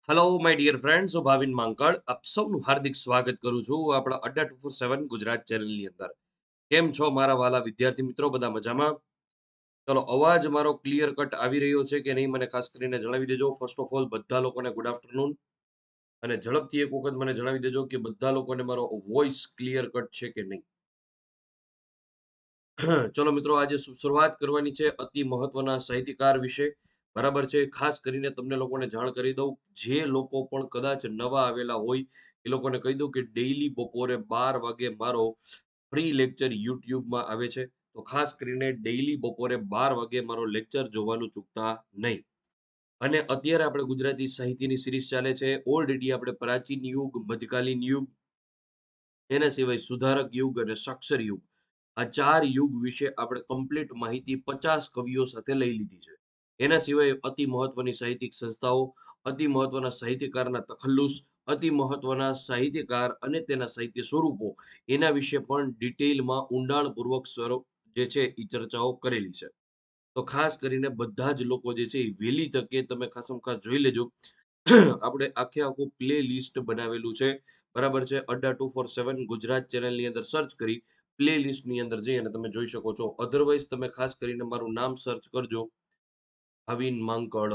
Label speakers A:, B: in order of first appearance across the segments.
A: Hello my dear friends, હું ભાવિન માંકડ આપ સૌનું હાર્દિક સ્વાગત કરું છું આપણા અડ્ડા 247 ગુજરાત ચેનલની અંદર. કેમ છો મારા વાલા વિદ્યાર્થી મિત્રો? બધા મજામાં? ચલો, અવાજ મારો ક્લિયર કટ આવી રહ્યો છે કે નહીં મને ખાસ કરીને જણાવી દેજો. ફર્સ્ટ ઓફ ઓલ બધા લોકોને ગુડ આફ્ટરનૂન, અને ઝડપથી એક વખત મને જણાવી દેજો કે બધા લોકોને મારો વોઇસ ક્લિયર કટ છે કે નહીં. ચલો મિત્રો, આજે શરૂઆત કરવાની છે અતિ મહત્વના સાહિત્યકાર વિશે. બરાબર છે. ખાસ કરીને તમને લોકોને જાણ કરી દઉં, જે લોકો પણ કદાચ નવા આવેલા હોય એ લોકોને કહી દઉં કે ડેઈલી બપોરે 12 વાગે મારો ફ્રી લેક્ચર યુટ્યુબમાં આવે છે. તો ખાસ કરીને ડેઈલી બપોરે 12 વાગે મારો લેક્ચર જોવાનું ચૂકતા નહીં. અને અત્યારે આપણે ગુજરાતી સાહિત્યની સિરીઝ ચાલે છે. ઓલરેડી આપણે પ્રાચીન યુગ, મધ્યકાલીન યુગ, એના સિવાય સુધારક યુગ અને સાક્ષર યુગ, આ 4 યુગ વિશે આપણે કમ્પ્લીટ માહિતી 50 કવિઓ સાથે લઈ લીધી છે. એના સિવાય અતિ મહત્વની સાહિત્યિક સંસ્થાઓ, અતિ મહત્વના સાહિત્યકારના તખલ્લુસ, અતિ મહત્વના સાહિત્યકાર અને તેના સાહિત્ય સ્વરૂપો, એના વિશે પણ ડિટેલમાં ઊંડાણપૂર્વક જે છે એ ચર્ચાઓ કરેલી છે. તો ખાસ કરીને બધા જ લોકો જે છે એ વહેલી તકે તમે ખાસમ ખાસ જોઈ લેજો. આપણે આખે આખું પ્લે લિસ્ટ બનાવેલું છે. બરાબર છે. અડ્ડા 247 ગુજરાત ચેનલની અંદર સર્ચ કરી પ્લે લિસ્ટની અંદર જઈ અને તમે જોઈ શકો છો. અધરવાઇઝ તમે ખાસ કરીને મારું નામ સર્ચ કરજો, ભાવિન માંકડ,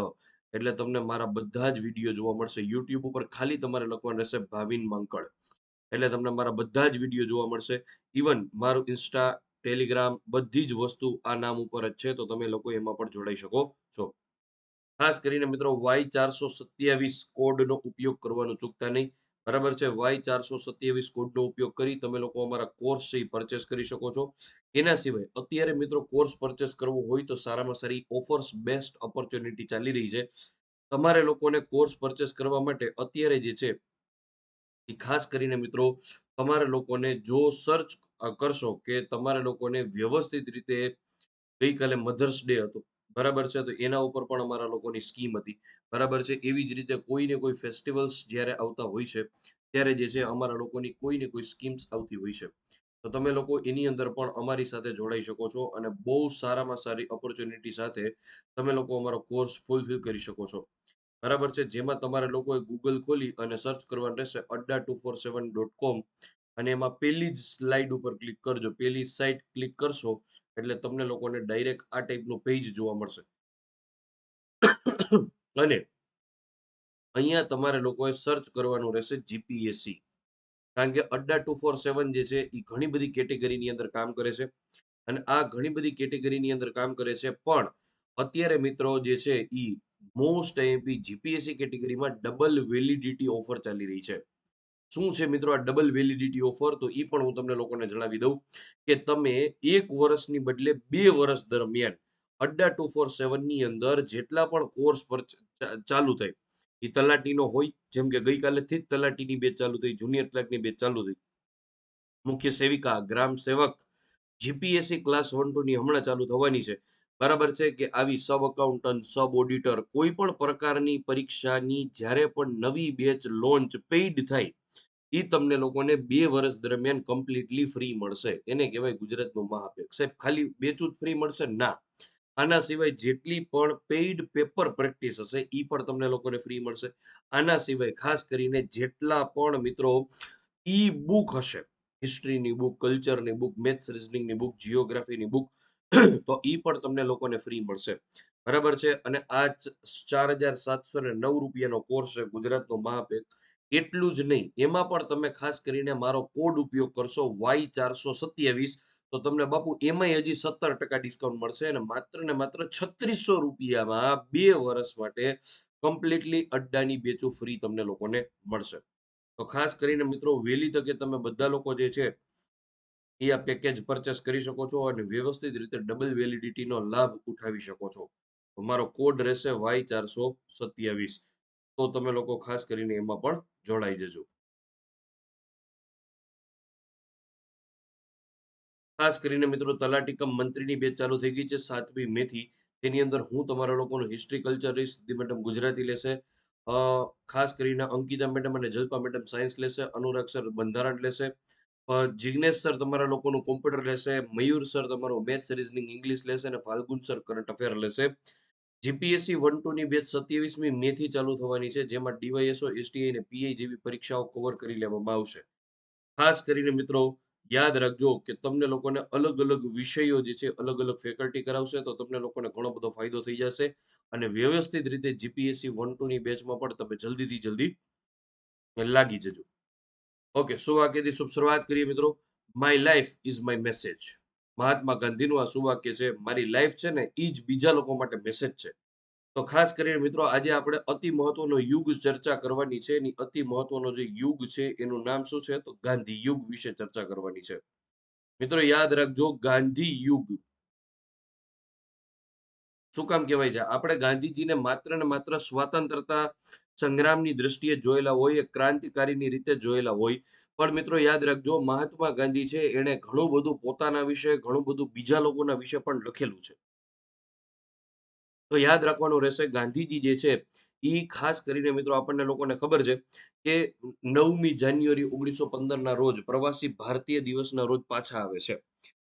A: એટલે તમને મારા બધા જ વિડીયો જોવા મળશે. યુટ્યુબ ઉપર ખાલી તમારે લખવાનું રહેશે ભાવિન માંકડ, એટલે તમને મારા બધા જ વિડીયો જોવા મળશે. ઇવન મારું ઇન્સ્ટા, ટેલિગ્રામ, બધી જ વસ્તુ આ નામ ઉપર જ છે, તો તમે લોકો એમાં પણ જોડાઈ શકો છો. ખાસ કરીને મિત્રો, Y427 કોડનો ઉપયોગ કરવાનું ચૂકતા નહીં. બરાબર છે. Y427 કોડનો ઉપયોગ કરી તમે લોકો અમારા કોર્સ છે પરચેસ કરી શકો છો. એના સિવાય અત્યારે મિત્રો કોર્સ પરચેસ કરવો હોય તો સારામાં સારી ઓફર્સ, બેસ્ટ ઓપોર્ચ્યુનિટી ચાલી રહી છે. તમારે લોકોને કોર્સ પરચેસ કરવા માટે અત્યારે જે છે એ ખાસ કરીને મિત્રો, તમારે લોકોને જો સર્ચ કરશો કે તમારે લોકોને વ્યવસ્થિત રીતે, ગઈકાલે મધર્સ ડે હતો. બરાબર છે. તો એના ઉપર પણ અમારા લોકોની સ્કીમ હતી. બરાબર છે. એવી જ રીતે કોઈને કોઈ ફેસ્ટિવલ્સ જ્યારે આવતા હોય છે, ત્યારે જે છે અમારા લોકોની કોઈને કોઈ સ્કીમ્સ આવતી હોય છે. તો તમે લોકો એની અંદર પણ અમારી સાથે જોડાઈ શકો છો અને બહુ સારામાં સારી ઓપોર્ચ્યુનિટી સાથે તમે લોકો અમારો કોર્સ ફૂલફિલ કરી શકો છો. બરાબર છે. જેમાં તમારે લોકોએ ગૂગલ ખોલી અને સર્ચ કરવાનું રહેશે adda247.com, અને એમાં પહેલી જ સ્લાઇડ ઉપર ક્લિક કરજો. પહેલી સાઇટ ક્લિક કરશો એટલે તમને લોકોને ડાયરેક્ટ આ ટાઈપનું પેજ જોવા મળશે. અને અહીંયા તમારે લોકોએ સર્ચ કરવાનું રહેશે જીપીએસસી, કારણ કે અડ્ડા 247 જે છે એ ઘણી બધી કેટેગરીની અંદર કામ કરે છે. અને આ ઘણી બધી કેટેગરીની અંદર કામ કરે છે, પણ અત્યારે મિત્રો જે છે એ મોસ્ટ આઈએમપી જીપીએસસી કેટેગરીમાં ડબલ વેલિડિટી ઓફર ચાલી રહી છે. શું છે મિત્રો આ ડબલ વેલિડિટી ઓફર? તો એ પણ હું તમને લોકોને જણાવી દઉં કે તમે 1 વર્ષની બદલે 2 વર્ષ દરમિયાન અડ્ડા 247 ની અંદર જેટલા પણ કોર્સ પર ચાલુ થાય, એ તલાટીનો હોય, જેમ કે ગઈકાલેથી જ તલાટીની બેચ ચાલુ થઈ, જુનિયર ક્લાર્કની બેચ ચાલુ થઈ, મુખ્ય સેવિકા, ગ્રામ સેવક, જીપીએસસી ક્લાસ 1-2 ની હમણાં ચાલુ થવાની છે. બરાબર છે. કે આવી સબ અકાઉન્ટન્ટ, સબ ઓડિટર, કોઈ પણ પ્રકારની પરીક્ષાની જ્યારે પણ નવી બેચ લોન્ચ પેઇડ થાય, એ તમને લોકોને 2 વર્ષ દરમિયાન કમ્પ્લીટલી ફ્રી મળશે. એને કહેવાય ગુજરાતનું મહાપેક. સાહેબ ખાલી બેચું જ ફ્રી મળશે? ના. આના સિવાય જેટલી પણ પેઇડ પેપર પ્રેક્ટિસ હશે એ પણ તમને લોકોને ફ્રી મળશે. આના સિવાય ખાસ કરીને જેટલા પણ મિત્રો ઈ બુક હશે, હિસ્ટ્રીની બુક, કલ્ચરની બુક, મેથ્સ રીઝનિંગની બુક, જીઓગ્રાફીની બુક, તો ઈ પણ તમને લોકોને ફ્રી મળશે. બરાબર છે. અને આ 4,709 રૂપિયાનો કોર્સ છે ગુજરાતનો મહાપેક. એટલું જ નહીં, એમાં પણ તમે ખાસ કરીને મારો કોડ ઉપયોગ કરશો Y427, તો તમને બાપુ એમાંય હજી 17% ડિસ્કાઉન્ટ મળશે, અને માત્ર ને માત્ર 3600 રૂપિયામાં 2 વર્ષ માટે કમ્પ્લીટલી અડ્ડાની બેચો ફ્રી તમને લોકોને મળશે. તો ખાસ કરીને મિત્રો વહેલી તકે તમે બધા લોકો જે છે એ આ પેકેજ પરચેસ કરી શકો છો અને વ્યવસ્થિત રીતે ડબલ વેલિડિટીનો લાભ ઉઠાવી શકો છો. તો મારો કોડ રહેશે Y427. તો તમે લોકો ખાસ કરીને એમાં પણ જોડાઈ જજો. ખાસ કરીને મિત્રો તલાટી કમ મંત્રીની બેચ ચાલુ થઈ ગઈ છે 7મી મે થી. તેની અંદર હું તમારા લોકોનું હિસ્ટ્રી કલ્ચર રહીશ, સિદ્ધિ મેડમ ગુજરાતી લેશે, ખાસ કરીને અંકિતા મેડમ અને જલ્પા મેડમ સાયન્સ લેશે, અનુરાગ સર બંધારણ લેશે, જિગ્નેશ સર તમારા લોકોનું કોમ્પ્યુટર લેશે, મયુર સર તમારું મેથ્સ રીઝનિંગ ઇંગ્લિશ લેશે, અને ફાલ્ગુન સર કરંટ અફેર લેશે. જીપીએસસી 1-2 ની બેચ 27મી મે થી ચાલુ થવાની છે, જેમાં ડીવાયએસઓ, એસટીઆઈ અને પીઆઈ જેવી પરીક્ષાઓ કવર કરી લેવામાં આવશે. ખાસ કરીને મિત્રો યાદ રાખજો કે તમને લોકોને અલગ અલગ વિષયો જે છે, અલગ અલગ ફેકલ્ટી કરાવશે તો તમને લોકોને ઘણો બધો ફાયદો થઈ જશે અને વ્યવસ્થિત રીતે જીપીએસસી 1-2 ની બેચમાં પણ તમે જલ્દીથી જલ્દી લાગી જજો. ઓકે, સુવાક્યથી શુભ શરૂઆત કરીએ મિત્રો. My life is my message. Mahatma ગાંધીનું આ સુવાક્ય છે. મારી લાઈફ છે ને એ જ બીજા લોકો માટે મેસેજ છે. તો ખાસ કરીને મિત્રો આજે આપણે અતિ મહત્વનો યુગ ચર્ચા કરવાની છે. એની અતિ મહત્વનો જે યુગ છે એનું નામ શું છે? તો ગાંધી યુગ વિશે ચર્ચા કરવાની છે. મિત્રો યાદ રાખજો, ગાંધી યુગ શું કામ કહેવાય છે? આપણે ગાંધીજીને માત્ર ને માત્ર સ્વતંત્રતા સંગ્રામની દ્રષ્ટિએ જોયેલા હોય, એક ક્રાંતિકારીની રીતે જોયેલા હોય. પણ મિત્રો યાદ રાખજો, મહાત્મા ગાંધી છે એણે ઘણું બધું પોતાના વિશે, ઘણું બધું બીજા લોકોના વિશે પણ લખેલું છે. તો યાદ રાખવાનું રહેશે, ગાંધીજી જે છે એ ખાસ કરીને મિત્રો આપણને લોકોને ખબર છે કે 9મી જાન્યુઆરી 1915 ના રોજ પ્રવાસી ભારતીય દિવસના રોજ પાછા આવે છે.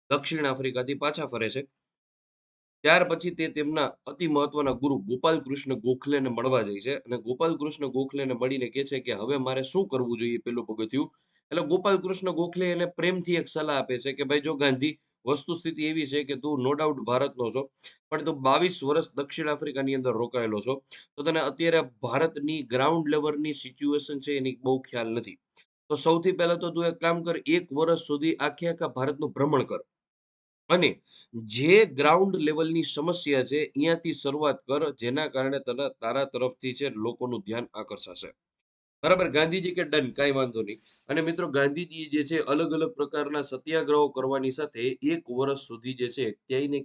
A: દક્ષિણ આફ્રિકાથી પાછા ફરે છે. ત્યાર પછી તે તેમના અતિ મહત્વના ગુરુ ગોપાલ કૃષ્ણ ગોખલેને મળવા જાય છે અને ગોપાલ કૃષ્ણ ગોખલેને મળીને કહે છે કે હવે મારે શું કરવું જોઈએ પેલું પગથિયું. એટલે ગોપાલ કૃષ્ણ ગોખલે એને પ્રેમથી એક સલાહ આપે છે કે ભાઈ જો ગાંધી, વસ્તુસ્થિતિ એવી છે કે તું નો ડાઉટ ભારતનો છો, પણ તું 22 વર્ષ દક્ષિણ આફ્રિકાની અંદર રોકાયેલો છો, તો તને અત્યારે ભારતની ગ્રાઉન્ડ લેવલની સિચ્યુએશન છે એની બહુ ખ્યાલ નથી. તો સૌથી પહેલા તો તું એક કામ કર, 1 વર્ષ સુધી આખે આખા ભારતનું ભ્રમણ કર અને જે ગ્રાઉન્ડ લેવલની સમસ્યા છે અહીંયાથી શરૂઆત કર, જેના કારણે તને તારા તરફથી છે લોકોનું ધ્યાન આકર્ષાશે. બરાબર, ગાંધીજી કે ડન, કાંઈ વાંધો નહીં. અને મિત્રો ગાંધીજી જે છે અલગ અલગ પ્રકારના સત્યાગ્રહો કરવાની સાથે 1 વર્ષ સુધી જે છે ક્યાંય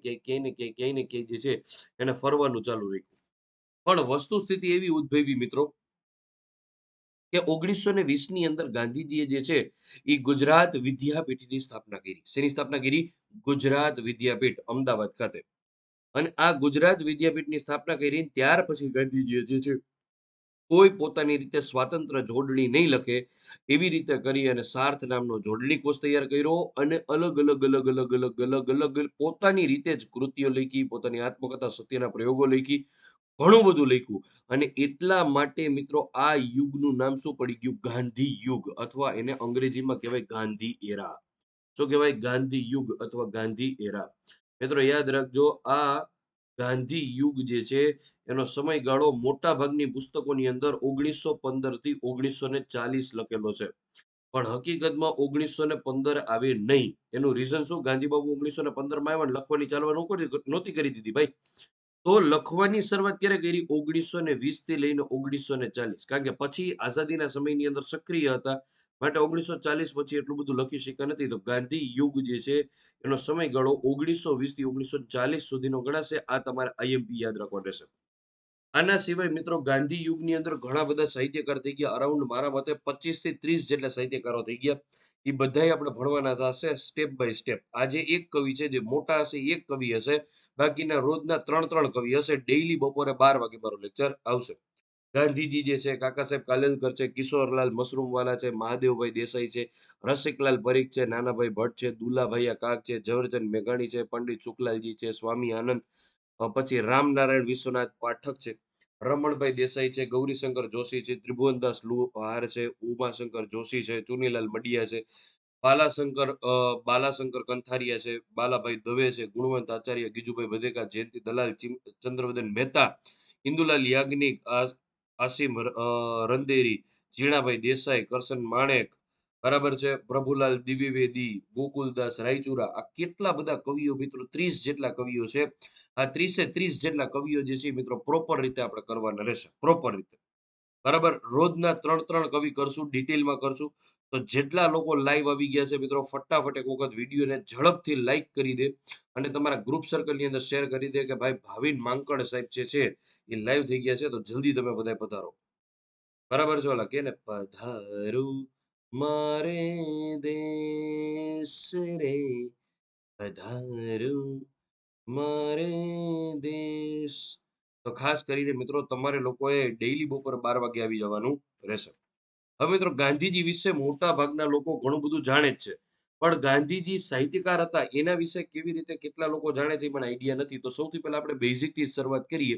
A: ને ક્યાંય જે છે એને ફરવાનું ચાલુ રાખ્યું. પણ વસ્તુ સ્થિતિ એવી ઉદ્ભવી મિત્રો કે 1920 ની અંદર ગાંધીજીએ જે છે એ ગુજરાત વિદ્યાપીઠની સ્થાપના કરી. શેની સ્થાપના કરી? ગુજરાત વિદ્યાપીઠ અમદાવાદ ખાતે. અને આ ગુજરાત વિદ્યાપીઠની સ્થાપના કરી ત્યાર પછી ગાંધીજીએ જે છે કોઈ પોતાની રીતે સ્વાતંત્ર જોડણી નહીં લખે એવી રીતે કરી અને સાર્થ નામનો જોડણી કોષ તૈયાર કર્યો અને અલગ અલગ પોતાની રીતે જ કૃતિઓ લખી, પોતાની આત્મકથા સત્યના પ્રયોગો લખી, ઘણું બધું લખ્યું. અને એટલા માટે મિત્રો આ યુગનું નામ શું પડી ગયું? ગાંધી યુગ, અથવા એને અંગ્રેજીમાં કહેવાય ગાંધી એરા. શું કહેવાય? ગાંધી યુગ અથવા ગાંધી એરા. મિત્રો યાદ રાખજો, આ ગાંધી યુગ જે છે એનો સમયગાળો મોટા ભાગની પુસ્તકોની અંદર 1915 થી 1940 લખેલો છે. પણ હકીકતમાં 1915 આવે નહીં. એનું રીઝન શું? ગાંધી બાબુ 1915 માં આવ્યા ને લખવાની ચાલવા નહોતી કરી દીધી ભાઈ. તો લખવાની શરૂઆત ક્યારે કરી? 1920 થી લઈને 1940. કારણ કે પછી આઝાદીના સમયની અંદર સક્રિય હતા, માટે 1940 પછી એટલું બધું લખી શક્યા નથી. તો ગાંધી યુગ જે છે એનો સમયગાળો 1920 થી 1940 સુધીનો ગણાશે. આ તમારે આઈએમપી યાદ રાખવાનું રહેશે. આના સિવાય મિત્રો ગાંધી યુગની અંદર ઘણા બધા સાહિત્યકાર થઈ ગયા. અરાઉન્ડ મારા મતે 25 થી 30 જેટલા સાહિત્યકારો થઈ ગયા. એ બધાય આપણે ભણવાના થશે સ્ટેપ બાય સ્ટેપ. આજે એક કવિ છે જે મોટા હશે, એક કવિ હશે, બાકીના રોજના 3 કવિ હશે. ડેઈલી બપોરે 12 વાગે મારો લેક્ચર આવશે. ગાંધીજી જે છે, કાકા સાહેબ કાલેલકર છે, કિશોરલાલ મશરૂમવાલા છે, મહાદેવભાઈ દેસાઈ છે, રસિકલાલ પરીખ છે, નાનાભાઈ ભટ્ટ છે, દુલાભાઈ કાક છે, ઝવેરચંદ મેઘાણી છે, પંડિત શુક્લાલજી છે, સ્વામી આનંદ, પછી રામનારાયણ વિશ્વનાથ પાઠક છે, રમણભાઈ દેસાઈ છે, ગૌરીશંકર જોશી છે, ત્રિભુવનદાસ લુહાર છે, ઉમાશંકર જોશી છે, ચુનીલાલ મડિયા છે, બાલાશંકર કંથારિયા છે, બાલાભાઈ દવે છે, ગુણવંત આચાર્ય, ગીજુભાઈ બધેકા, જયંતિ દલાલ, ચંદ્રવદન મહેતા, ઇન્દુલાલ યાજ્ઞિક, આસિમ રંધેરી, ઝીણાભાઈ દેસાઈ, કરશન માણેક, બરાબર છે, પ્રભુલાલ દ્વિવેદી, ગોકુલદાસ રાયચુરા. આ કેટલા બધા કવિઓ મિત્રો, 30 જેટલા કવિઓ છે. આ 30 જેટલા કવિઓ જે છે મિત્રો પ્રોપર રીતે આપણે કરવાના રહેશે, પ્રોપર રીતે. બરાબર, રોજના 3 કવિ કરશું, ડિટેલમાં કરશું. તો જેટલા લોકો લાઈવ આવી ગયા છે મિત્રો, ફટાફટ એક વખત વિડીયોને ઝડપથી લાઈક કરી દે અને તમારા ગ્રુપ સર્કલની અંદર શેર કરી દે કે ભાઈ ભાવિન માંકડ સાહેબ જે છે એ લાઈવ થઈ ગયા છે, તો જલ્દી તમે બધા પધારો. બરાબર છે, ઓલા કે ને પધારું મારે દેશ રે, પધારું મારે દેશ. તો ખાસ કરીને મિત્રો તમારે લોકોએ ડેઈલી બપોરે 12 વાગે આવી જવાનું રહેશે. હવે મિત્રો ગાંધીજી વિશે મોટા ભાગના લોકો ઘણું બધું જાણે જ છે. પણ ગાંધીજી સાહિત્યકાર હતા એના વિશે કેવી રીતે કેટલા લોકો જાણે છે એ મને આઈડિયા નથી. તો સૌથી પહેલા આપણે બેઝિક થી શરૂઆત કરીએ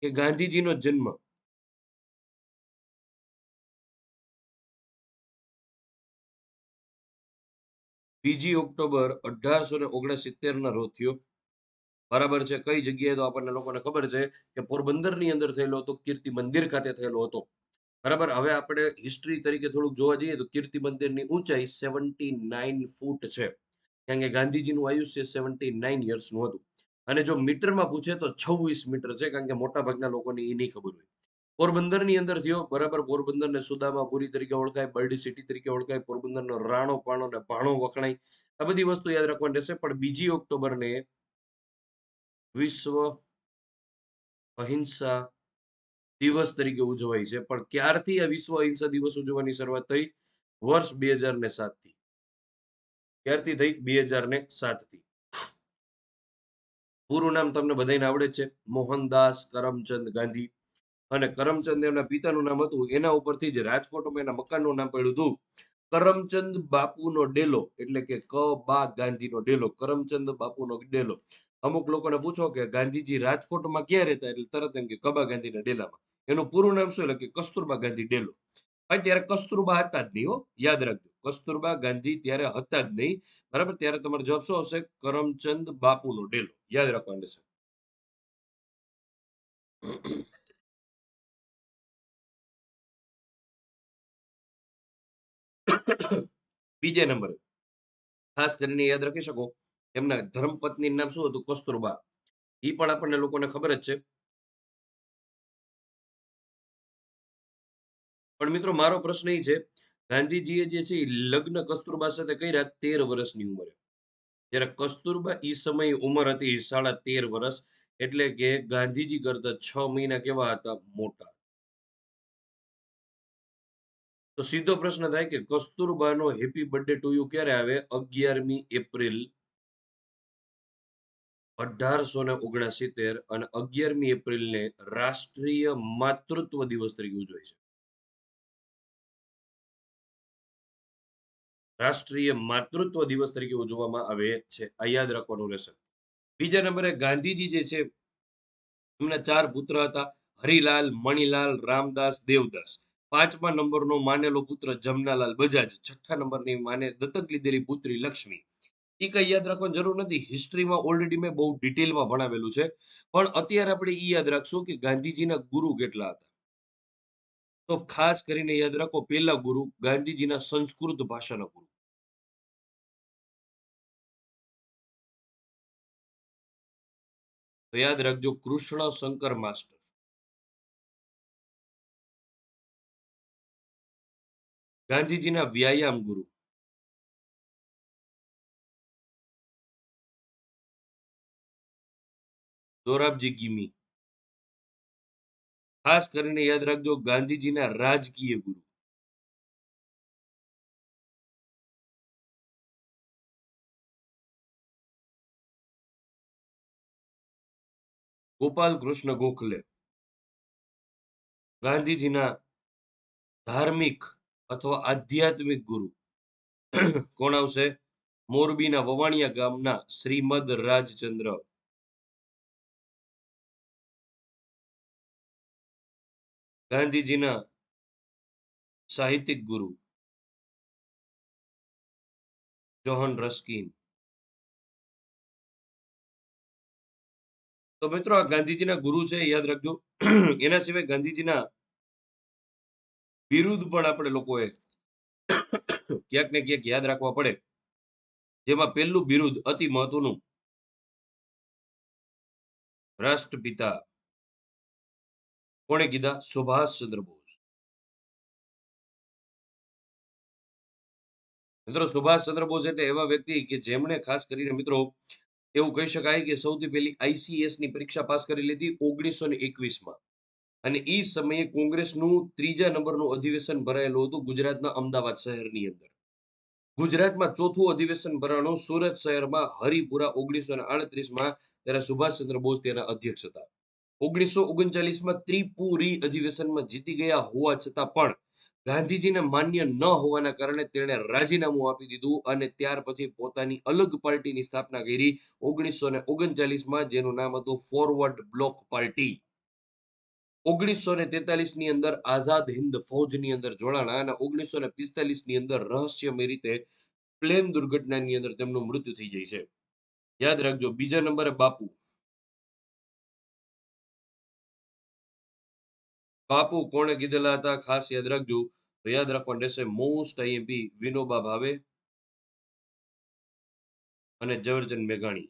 A: કે ગાંધીજીનો જન્મ 2 ઓક્ટોબર 1869 ના રોજ થયો. બરાબર છે. કઈ જગ્યાએ તો આપણને લોકોને ખબર છે કે પોરબંદરની અંદર થયેલો હતો, કીર્તિ મંદિર ખાતે થયેલો હતો. બરાબર. હવે આપણે હિસ્ટ્રી તરીકે થોડુંક જોવા જઈએ તો કીર્તિ મંદિરની ઊંચાઈ 79 ફૂટ છે. કારણ કે ગાંધીજીનું આયુષ્ય 79 યર્સનું હતું. અને જો મીટરમાં પૂછે તો 26 મીટર છે, કારણ કે મોટા ભાગના લોકોને એ નહીં ખબર હોય. પોરબંદરની અંદર થયો. બરાબર. પોરબંદરને સુદામાપુરી તરીકે ઓળખાય, બરડી સિટી તરીકે ઓળખાય, પોરબંદરનો રાણો પાણો ને ભાણો વખણાય. આ બધી વસ્તુ યાદ રાખવાની રહેશે. પણ 2 ઓક્ટોબરને વિશ્વ અહિંસા દિવસ તરીકે ઉજવાય છે. પણ ક્યારથી આ વિશ્વ અહિંસા દિવસ ઉજવવાની શરૂઆત થઈ? વર્ષ 2007 થી. ક્યારથી થઈ? 2007 થી. પૂરું નામ તમને બધાને આવડે જ છે, મોહનદાસ કરમચંદ ગાંધી. અને કરમચંદ એમના પિતાનું નામ હતું, એના ઉપરથી જ રાજકોટમાં એના મકાનનું નામ પડ્યું હતું કરમચંદ બાપુનો ડેલો, એટલે કે ક બા ગાંધીનો ડેલો, કરમચંદ બાપુનો ડેલો. અમુક લોકોને પૂછો કે ગાંધીજી રાજકોટમાં ક્યાં રહેતા, એટલે તરત એમ કે કબા ગાંધીના ડેલામાં. એનું પૂરું નામ શું? એટલે કે કસ્તુરબા ગાંધી ડેલો. ભાઈ ત્યારે કસ્તુરબા હતા જ નહીં, હો, યાદ રાખજો. કસ્તુરબા ગાંધી ત્યારે હતા જ નહીં. બરાબર. ત્યારે તમારો જવાબ શું હશે? કરમચંદ બાપુનો ડેલો. યાદ રાખવાનું છે. બીજા નંબરે ખાસ કરીને યાદ રાખી શકો, એમના ધર્મપત્ની નામ શું હતું? કસ્તુરબા. એ પણ આપણને લોકોને ખબર જ છે. પણ મિત્રો મારો પ્રશ્ન એ છે, ગાંધીજીએ જે છે એ લગ્ન કસ્તુરબા સાથે કર્યા 13 વર્ષની ઉંમરે. જ્યારે કસ્તુરબા ઈ સમયે ઉંમર હતી 13.5 વર્ષ. એટલે કે ગાંધીજી કરતા 6 મહિના કેવા હતા? મોટા. તો સીધો પ્રશ્ન થાય કે કસ્તુરબાનો હેપી બર્થડે ટુ યુ ક્યારે આવે? 11મી એપ્રિલ 1869. અને 11મી એપ્રિલને રાષ્ટ્રીય માતૃત્વ દિવસ તરીકે ઉજવાય છે. રાષ્ટ્રીય માતૃત્વ દિવસ તરીકે ઉજવવામાં આવે છે. આ યાદ રાખવાનું રહેશે. બીજા નંબરે ગાંધીજી જે છે એમના 4 પુત્ર હતા: હરિલાલ, મણિલાલ, રામદાસ, દેવદાસ. 5મા નંબરનો માનેલો પુત્ર જમનાલાલ બજાજ. 6ઠ્ઠા નંબરની માને દત્તક લીધેલી પુત્રી લક્ષ્મી. એ કઈ યાદ રાખવાની જરૂર નથી. હિસ્ટ્રીમાં ઓલરેડી મેં બહુ ડિટેલમાં ભણાવેલું છે. પણ અત્યારે આપણે એ યાદ રાખશું કે ગાંધીજીના ગુરુ કેટલા હતા. તો ખાસ કરીને યાદ રાખો, પહેલા ગુરુ ગાંધીજીના સંસ્કૃત ભાષાના ગુરુ. તો યાદ રાખજો, કૃષ્ણ શંકર માસ્ટર. ગાંધીજીના વ્યાયામ ગુરુ દોરાબજી ગીમી. ખાસ કરીને યાદ રાખજો, ગાંધીજીના રાજકીય ગુરુ ગોપાલ કૃષ્ણ ગોખલે. ગાંધીજીના ધાર્મિક અથવા આધ્યાત્મિક ગુરુ કોણ આવશે? મોરબીના વવાણિયા ગામના શ્રીમદ રાજચંદ્ર. ગાંધીજીના સાહિત્યિક ગુરુ જોહન રસ્કિન. તો મિત્રો આ ગાંધીજીના ગુરુ છે, યાદ રાખજો. એના સિવાય ગાંધીજીના બિરુદ પણ આપણે લોકોએ ક્યાંક ને ક્યાંક યાદ રાખવા પડે. જેમાં પહેલું બિરુદ અતિ મહત્વનું, રાષ્ટ્રપિતા. કોણે કીધા? સુભાષચંદ્ર બોઝ. મિત્રો સુભાષચંદ્ર બોઝ એટલે એવા વ્યક્તિ કે જેમણે ખાસ કરીને મિત્રો એવું કહી શકાય કે સૌથી પહેલી આઈસીએસ ની પરીક્ષા પાસ કરી લીધી 1921માં. અને એ સમયે કોંગ્રેસનું 3જા નંબરનું અધિવેશન ભરાયેલું હતું ગુજરાતના અમદાવાદ શહેરની અંદર. ગુજરાતમાં ચોથું અધિવેશન ભરાણું સુરત શહેરમાં હરિપુરા 1938માં. ત્યારે સુભાષચંદ્ર બોઝ તેના અધ્યક્ષ હતા. 1939માં ત્રિપુરી અધિવેશનમાં જીતી ગયા હોવા છતાં પણ ગાંધીજીને માન્ય ન હોવાના કારણે તેણે રાજીનામું આપી દીધું અને ત્યાર પછી પોતાની અલગ પાર્ટીની સ્થાપના કરી 1939માં, જેનું નામ હતું ફોરવર્ડ બ્લોક પાર્ટી. 1943 ની અંદર આઝાદ હિન્દ ફૌજની અંદર જોડાણા અને 1945 ની અંદર રહસ્યમય રીતે પ્લેન દુર્ઘટનાની અંદર તેમનું મૃત્યુ થઈ જાય છે. યાદ રાખજો. બીજા નંબરે બાપુ. બાપુ કોણે કીધેલા હતા ખાસ યાદ રાખજો. તો યાદ રાખવાનું રહેશે મોસ્ટ આઈએમપી વિનોબા ભાવે અને ઝવેરચંદ મેઘાણી.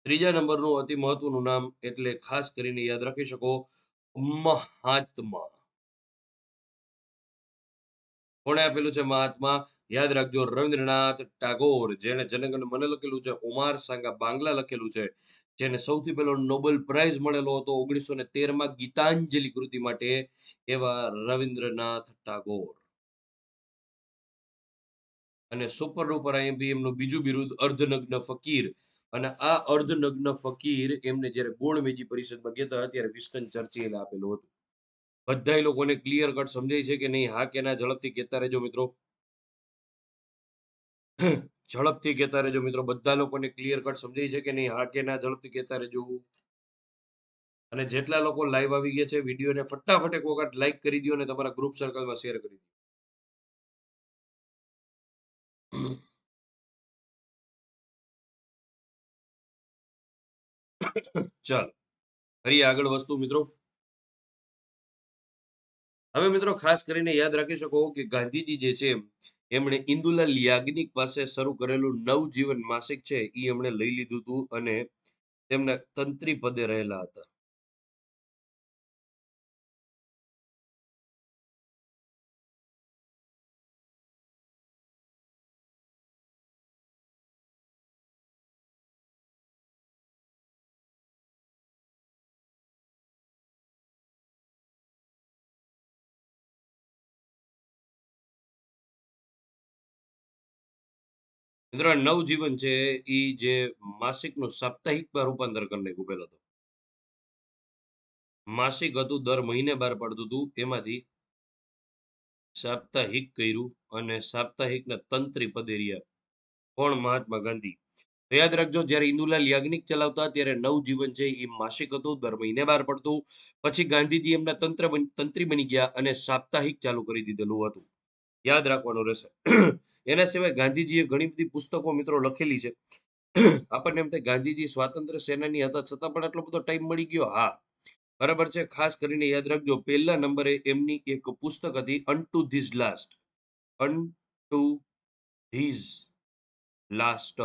A: ત્રીજા નંબરનું અતિ મહત્વનું નામ એટલે ખાસ કરીને યાદ રાખી શકો, મહાત્મા. કોણે આપેલું છે મહાત્મા? યાદ રાખજો રવિન્દ્રનાથ ટાગોર, જેને જનગણ મને લખેલું છે. ઓમાર સાંગા બાંગ્લા લખેલું છે. જેને સૌથી પહેલો નોબેલ પ્રાઇઝ મળેલો હતો 1913માં ગીતાંજલિ કૃતિ માટે, એવા રવિન્દ્રનાથ ટાગોર. અને સુપર ડુપર આઈએમપી એમનું બીજું બિરુદ અર્ધનગ્ન ફકીર. અને આ અર્ધનગ્ન ફકીર એમને જ્યારે ગોળમેજી પરિષદમાં ગયા હતા ત્યારે વિન્સ્ટન ચર્ચિલે આપેલું હતું. બધાય લોકોને ક્લિયર કટ સમજાય છે કે નહીં? હા કે ના ઝડપથી કહેતા રહેજો મિત્રો. ઝડપથી કહેતા રહેજો મિત્રો. બધા લોકોને ક્લિયર કટ સમજાય છે કે નહીં? હા કે ના ઝડપથી કહેતા રહેજો. અને જેટલા લોકો લાઈવ આવી ગયા છે વિડીયોને ફટાફટ એક વખત લાઈક કરી દો અને તમારા ગ્રુપ સર્કલમાં શેર કરી દો. ચાલો ફરી આગળ વસ્તુ મિત્રો. હવે મિત્રો ખાસ કરીને યાદ રાખી શકો કે ગાંધીજી જે છે એમણે ઇન્દુલાલ યાજ્ઞિક પાસે શરૂ કરેલું નવજીવન માસિક છે એ એમણે લઈ લીધું હતું અને તેમના તંત્રી પદે રહેલા હતા. મિત્રો આ નવજીવન છે એ જે માસિકનું સાપ્તાહિકમાં રૂપાંતર કરી નાખ્યું પહેલા તો. માસિક હતું, દર મહિને બહાર પાડતું હતું, એમાંથી સાપ્તાહિક કર્યું અને સાપ્તાહિકના તંત્રી પદે રહ્યા. કોણ? મહાત્મા ગાંધી. તો યાદ રાખજો જ્યારે ઇન્દુલાલ યાજ્ઞિક ચલાવતા ત્યારે નવજીવન છે એ માસિક હતું, દર મહિને બહાર પડતું. પછી ગાંધીજી એમના તંત્રી બની ગયા અને સાપ્તાહિક ચાલુ કરી દીધેલું હતું. યાદ રાખવાનું રહેશે. એના સિવાય ગાંધીજીએ ઘણી બધી પુસ્તકો મિત્રો લખેલી છે. આપણને એમ થાય ગાંધીજી સ્વાતંત્ર્ય સેનાની હતા છતાં પણ આટલો બધો ટાઈમ મળી ગયો. હા, બરાબર છે. ખાસ કરીને યાદ રાખજો પહેલા નંબરે એમની એક પુસ્તક હતી unto this last. Unto this last.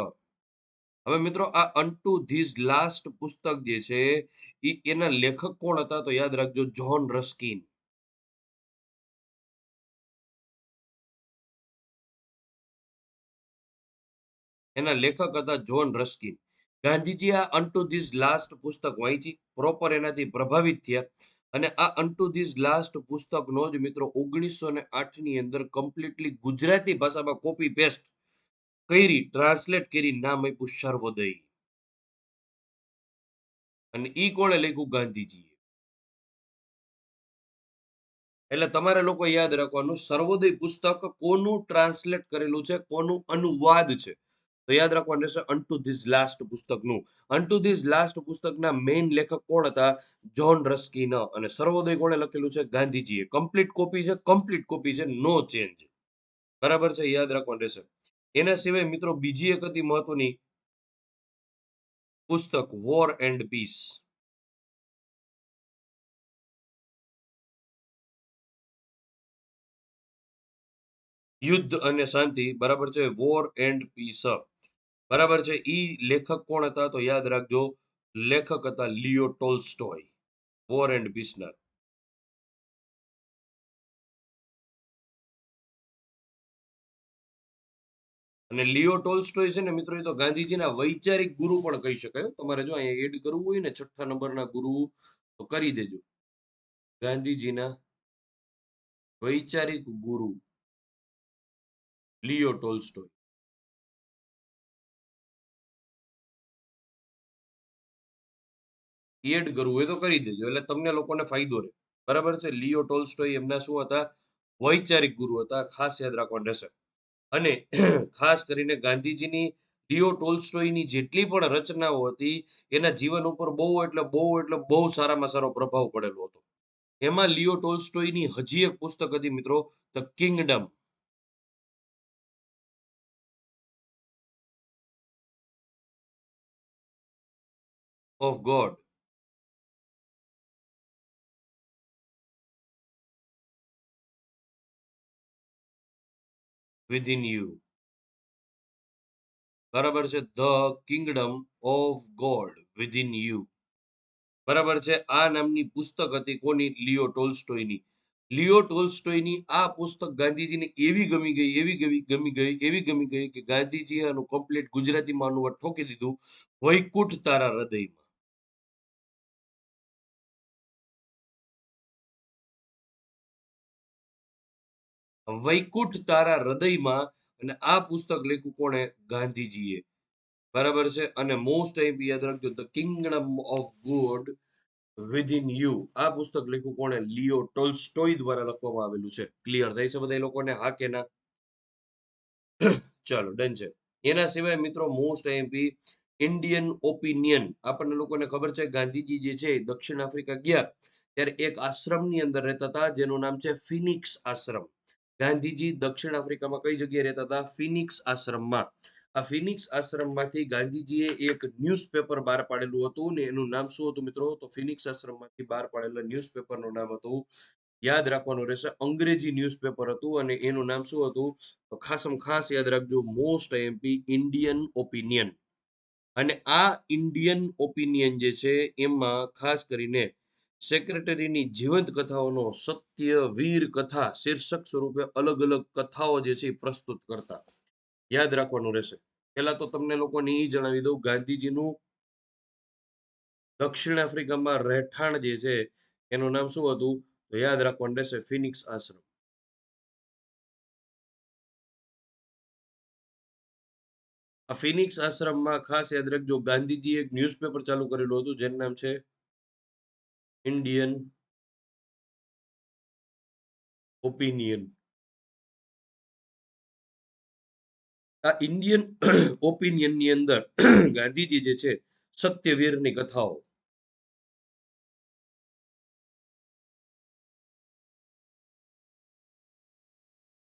A: હવે મિત્રો આ અનટુ ધીસ લાસ્ટ પુસ્તક જે છે એના લેખક કોણ હતા? તો યાદ રાખજો જ્હોન રસ્કિન. એના લેખક હતા જ્હોન રસ્કિન. ગાંધીજી આ અનટુ ધીસ લાસ્ટ પુસ્તક વાંચી, પ્રોપર એનાથી પ્રભાવિત થયા અને આ અનટુ ધીસ લાસ્ટ પુસ્તકનો જ મિત્રો 1908 ની અંદર કમ્પ્લીટલી ગુજરાતી ભાષામાં કોપી પેસ્ટ કરી, ટ્રાન્સલેટ કરી, નામ આપ્યું સર્વોદય. અને ઈ કોણે લખ્યું? ગાંધીજી. એટલે તમારે લોકો યાદ રાખવાનું સર્વોદય પુસ્તક કોનું ટ્રાન્સલેટ કરેલું છે, કોનું અનુવાદ છે? તો યાદ રાખવાનું રહેશે અનટુ ધીસ લાસ્ટ પુસ્તકનું. અનટુ ધીસ લાસ્ટ પુસ્તકના મેઇન લેખક કોણ હતા? John Ruskin. અને સર્વોદય કોણે લખેલું છે? ગાંધીજીએ. કમ્પ્લીટ કોપી છે, કમ્પ્લીટ કોપી છે, નો ચેન્જ. બરાબર છે, યાદ રાખવાનું રહેશે. એના સિવાય મિત્રો બીજી એક અતિ મહત્વની પુસ્તક વોર એન્ડ પીસ. યુદ્ધ અને શાંતિ. બરાબર છે, વોર એન્ડ પીસ. બરાબર છે. ઈ લેખક કોણ હતા? તો યાદ રાખજો લેખક હતા લિયો ટોલ્સ્ટોય. વોર એન્ડ પીસના. અને લિયો ટોલ્સ્ટોય છે ને મિત્રો એ તો ગાંધીજીના વૈચારિક ગુરુ પણ કહી શકાય. તમારે જો અહીંયા એડ કરવું હોય ને છઠ્ઠા નંબરના ગુરુ તો કરી દેજો. ગાંધીજીના વૈચારિક ગુરુ લિયો ટોલ્સ્ટોય. એડ કરવું હોય તો કરી દેજો એટલે તમને લોકોને ફાયદો રહે. બરાબર છે. લિયો ટોલ્સ્ટોય એમના શું હતા? વૈચારિક ગુરુ હતા. ખાસ યાદ રાખવાનું રહેશે. અને ખાસ કરીને ગાંધીજીની લિયો ટોલ્સ્ટોયની જેટલી પણ રચનાઓ હતી, એના જીવન ઉપર બહુ સારામાં સારો પ્રભાવ પડેલો હતો. એમાં લિયો ટોલ્સ્ટોયની હજી એક પુસ્તક હતી મિત્રો, the Kingdom of God within you. બરાબર છે. The Kingdom of God within you. બરાબર છે. આ નામની પુસ્તક હતી કોની? લિયો ટોલ્સ્ટોયની. લિયો ટોલ્સ્ટોયની આ પુસ્તક ગાંધીજીને એવી ગમી ગઈ કે ગાંધીજીએ આનું કમ્પ્લીટ ગુજરાતીમાં અનુવાદ ઠોકી દીધું. વૈકુંઠ તારા હૃદયમાં. વૈકુંઠ તારા હૃદયમાં. અને આ પુસ્તક લખ્યું કોણે? ગાંધીજીએ. બરાબર છે. અને મોસ્ટ આઈપી યાદ રાખજો, the Kingdom of God within you. આ પુસ્તક લખ્યું કોણે? લિયો ટોલ્સ્ટોય દ્વારા લખવામાં આવેલું છે. ક્લિયર થાય છે બધા લોકોને? હા કે ના? ચાલો ડન છે. એના સિવાય મિત્રો મોસ્ટ આઈએમપી ઇન્ડિયન ઓપિનિયન. આપણને લોકોને ખબર છે ગાંધીજી જે છે દક્ષિણ આફ્રિકા ગયા ત્યારે એક આશ્રમની અંદર રહેતા હતા જેનું નામ છે ફિનિક્સ આશ્રમ. ગાંધીજી દક્ષિણ આફ્રિકામાં કઈ જગ્યાએ રહેતા હતા? ફિનિક્સ આશ્રમમાં. આ ફિનિક્સ આશ્રમમાંથી ગાંધીજીએ એક ન્યૂઝપેપર બહાર પાડેલું હતું ને એનું નામ શું હતું મિત્રો? તો ફિનિક્સ આશ્રમમાંથી બહાર પાડેલા ન્યૂઝપેપરનું નામ હતું, યાદ રાખવાનું રહેશે, અંગ્રેજી ન્યૂઝપેપર હતું અને એનું નામ શું હતું? તો ખાસમાં ખાસ યાદ રાખજો, મોસ્ટ આઈએમપી ઇન્ડિયન ઓપિનિયન. અને આ ઇન્ડિયન ઓપિનિયન જે છે એમાં ખાસ કરીને સેક્રેટરીની જીવંત કથાઓનો સત્ય વીર કથા શીર્ષક સ્વરૂપે અલગ અલગ કથાઓ જે છે એ પ્રસ્તુત કરતા. યાદ રાખવાનું રહેશે. પેલા તો તમને લોકોને એ જણાવી દઉં, ગાંધીજીનું દક્ષિણ આફ્રિકામાં રહેઠાણ જે છે એનું નામ શું હતું? તો યાદ રાખવાનું રહેશે, ફિનિક્સ આશ્રમ. આ ફિનિક્સ આશ્રમમાં ખાસ યાદ રાખજો, ગાંધીજી એક ન્યૂઝપેપર ચાલુ કરેલું હતું જેનું નામ છે ઇન્ડિયન ઓપિનિયન. આ ઇન્ડિયન ઓપિનિયનની અંદર ગાંધીજી જે છે સત્યવીરની કથાઓ,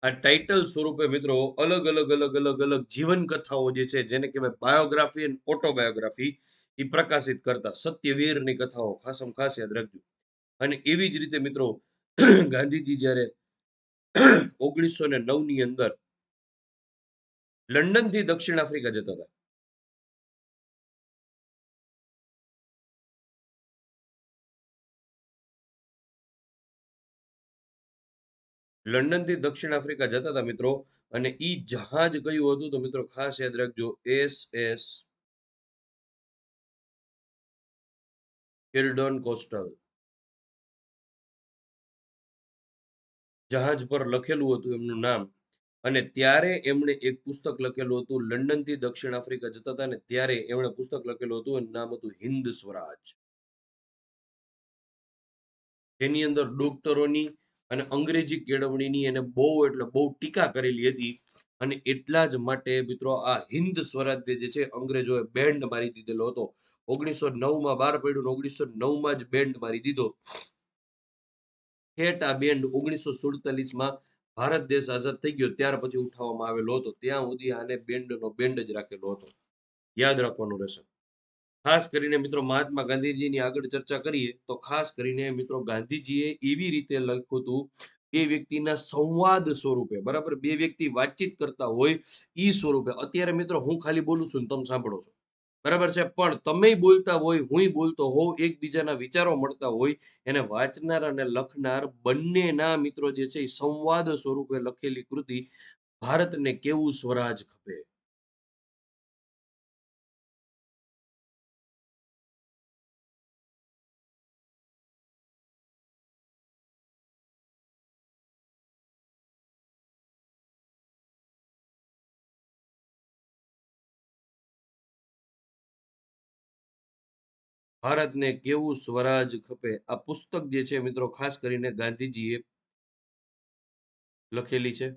A: આ ટાઇટલ સ્વરૂપે મિત્રો અલગ અલગ જીવન કથાઓ જે છે જેને કહેવાય બાયોગ્રાફી અને ઓટોબાયોગ્રાફી, એ પ્રકાશિત કરતા સત્યવીરની કથાઓ ખાસમ ખાસ યાદ રાખજો. અને એવી જ રીતે મિત્રો ગાંધીજી જ્યારે 1909 ની અંદર લંડન થી દક્ષિણ આફ્રિકા જતા હતા. લંડન થી દક્ષિણ આફ્રિકા જતા હતા મિત્રો. અને ઈ જહાજ કયું હતું? તો મિત્રો ખાસ યાદ રાખજો, SS કિલ્ડન કોસ્ટલ. જહાજ પર લખેલું હતું એમનું નામ. અને ત્યારે એમણે એક પુસ્તક લખેલું હતું, લંડન થી દક્ષિણ આફ્રિકા જતા હતા ને ત્યારે એમણે પુસ્તક લખેલું હતું, એનું નામ હતું હિન્દ સ્વરાજ. જેની અંદર ડોક્ટરોની અને અંગ્રેજી કેળવણીની એને બહુ ટીકા કરેલી હતી. અને એટલા જ માટે મિત્રો આ હિન્દ સ્વરાજ જે છે અંગ્રેજોએ બેન્ડ મારી દીધેલો હતો. 1909 માં બહાર પડ્યું ને 1909 માં જ બેન્ડ મારી દીધો. ઠેઠ આ બેન્ડ 1947 માં ભારત દેશ આઝાદ થઈ ગયો ત્યાર પછી ઉઠાવવામાં આવેલો હતો. ત્યાં સુધી આને બેન્ડ જ રાખેલો હતો. યાદ રાખવાનું રહેશે. ખાસ કરીને મિત્રો મહાત્મા ગાંધીજીની આગળ ચર્ચા કરીએ તો ખાસ કરીને મિત્રો ગાંધીજીએ એવી રીતે લખ્યું હતું, બે વ્યક્તિના સંવાદ સ્વરૂપે, બરાબર, બે વ્યક્તિ વાતચીત કરતા હોય ઈ સ્વરૂપે. અત્યારે મિત્રો હું ખાલી બોલું છું ને તમે સાંભળો છો, બરાબર છે, પણ તમે બોલતા હોય હુંય બોલતો હોઉં, એકબીજાના વિચારો મળતા હોય, એને વાંચનાર અને લખનાર બંનેના મિત્રો જે છે એ સંવાદ સ્વરૂપે લખેલી કૃતિ ભારતને કેવું સ્વરાજ ખપે. ભારતને કેવું સ્વરાજ ખપે આ પુસ્તક જે છે મિત્રો ખાસ કરીને ગાંધીજીએ લખેલી છે.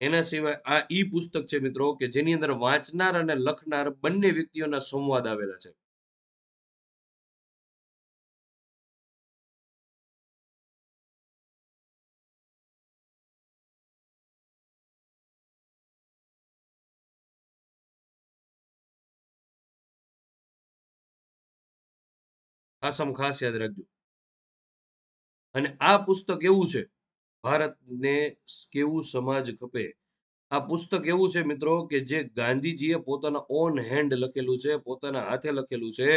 A: એના સિવાય આ ઈ પુસ્તક છે મિત્રો કે જેની અંદર વાંચનાર અને લખનાર બંને વ્યક્તિઓના સંવાદ આવેલા છે. ખાસમ ખાસ યાદ રાખજો. અને આ પુસ્તક એવું છે ભારતને કેવું સમાજ ખપે. આ પુસ્તક એવું છે મિત્રો કે જે ગાંધીજીએ પોતાના ઓન હેન્ડ લખેલું છે, પોતાના હાથે લખેલું છે.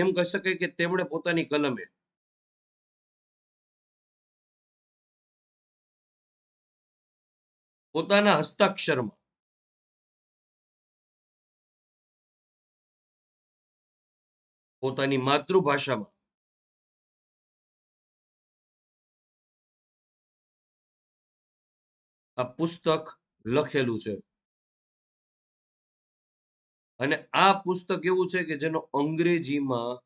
A: એમ કહી શકાય કે તેમણે પોતાની કલમે પોતાના હસ્તાક્ષરમાં પોતાની માતૃભાષામાં આ પુસ્તક લખેલું છે. અને આ પુસ્તક એવું છે કે જેનો અંગ્રેજીમાં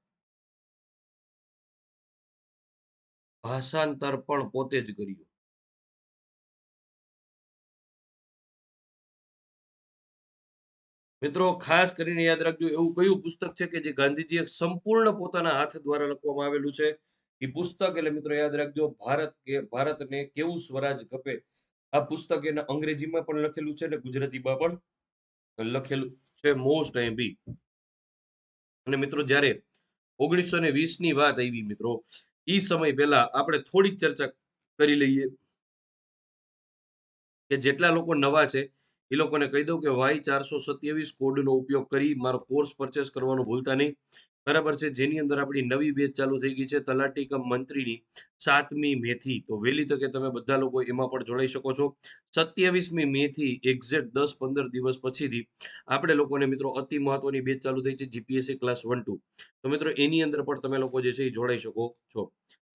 A: ભાષાંતર પણ પોતે જ કર્યું. મિત્રો ખાસ કરીને યાદ રાખજો એવું કયું પુસ્તક છે કે જે ગાંધીજીએ સંપૂર્ણ પોતાના હાથ દ્વારા લખવામાં આવેલું છે. એ પુસ્તક એટલે મિત્રો યાદ રાખજો ભારતને કેવું સ્વરાજ ખપે. આ પુસ્તક એના અંગ્રેજીમાં પણ લખેલું છે અને ગુજરાતીમાં પણ લખેલું છે મોસ્ટ બી. અને મિત્રો જ્યારે 1920 ની વાત આવી મિત્રો, ઈ સમય પહેલા આપણે થોડીક ચર્ચા કરી લઈએ કે જેટલા લોકો નવા છે એ લોકોને કહી દઉં કે Y427 કોડનો ઉપયોગ કરી મારો કોર્સ પરચેસ કરવાનું ભૂલતા નહીં. બરાબર છે. જેની અંદર આપણી નવી બેચ ચાલુ થઈ ગઈ છે તલાટી કમ મંત્રીની 7મી મે થી. તો વહેલી તકે તમે બધા લોકો એમાં પણ જોડાઈ શકો છો. 27મી મે થી એક્ઝેક્ટ 10-15 દિવસ પછીથી આપણે લોકોને મિત્રો અતિ મહત્વની બેચ ચાલુ થઈ છે જીપીએસસી ક્લાસ 1-2. તો મિત્રો એની અંદર પણ તમે લોકો જે છે એ જોડાઈ શકો છો.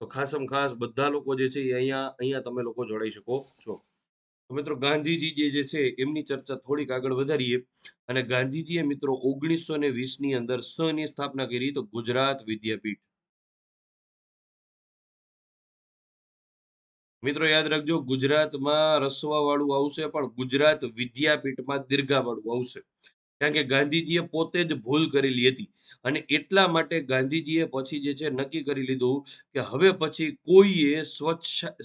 A: તો ખાસમ ખાસ બધા લોકો જે છે એ અહીંયા અહીંયા તમે લોકો જોડાઈ શકો છો. તો મિત્રો ગાંધીજી જે છે એમની ચર્ચા થોડીક આગળ વધારીએ. અને ગાંધીજીએ મિત્રો 1920 ની અંદર સની સ્થાપના કરી તો ગુજરાત વિદ્યાપીઠ. મિત્રો યાદ રાખજો ગુજરાતમાં રસવા વાળું આવશે પણ ગુજરાત વિદ્યાપીઠમાં દીર્ઘા વાળું આવશે. કારણ કે ગાંધીજીએ પોતે જ ભૂલ કરેલી હતી. અને એટલા માટે ગાંધીજીએ પછી જે છે નક્કી કરી લીધું કે હવે પછી કોઈએ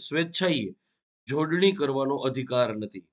A: સ્વેચ્છાએ જોડણી કરવાનો અધિકાર નથી.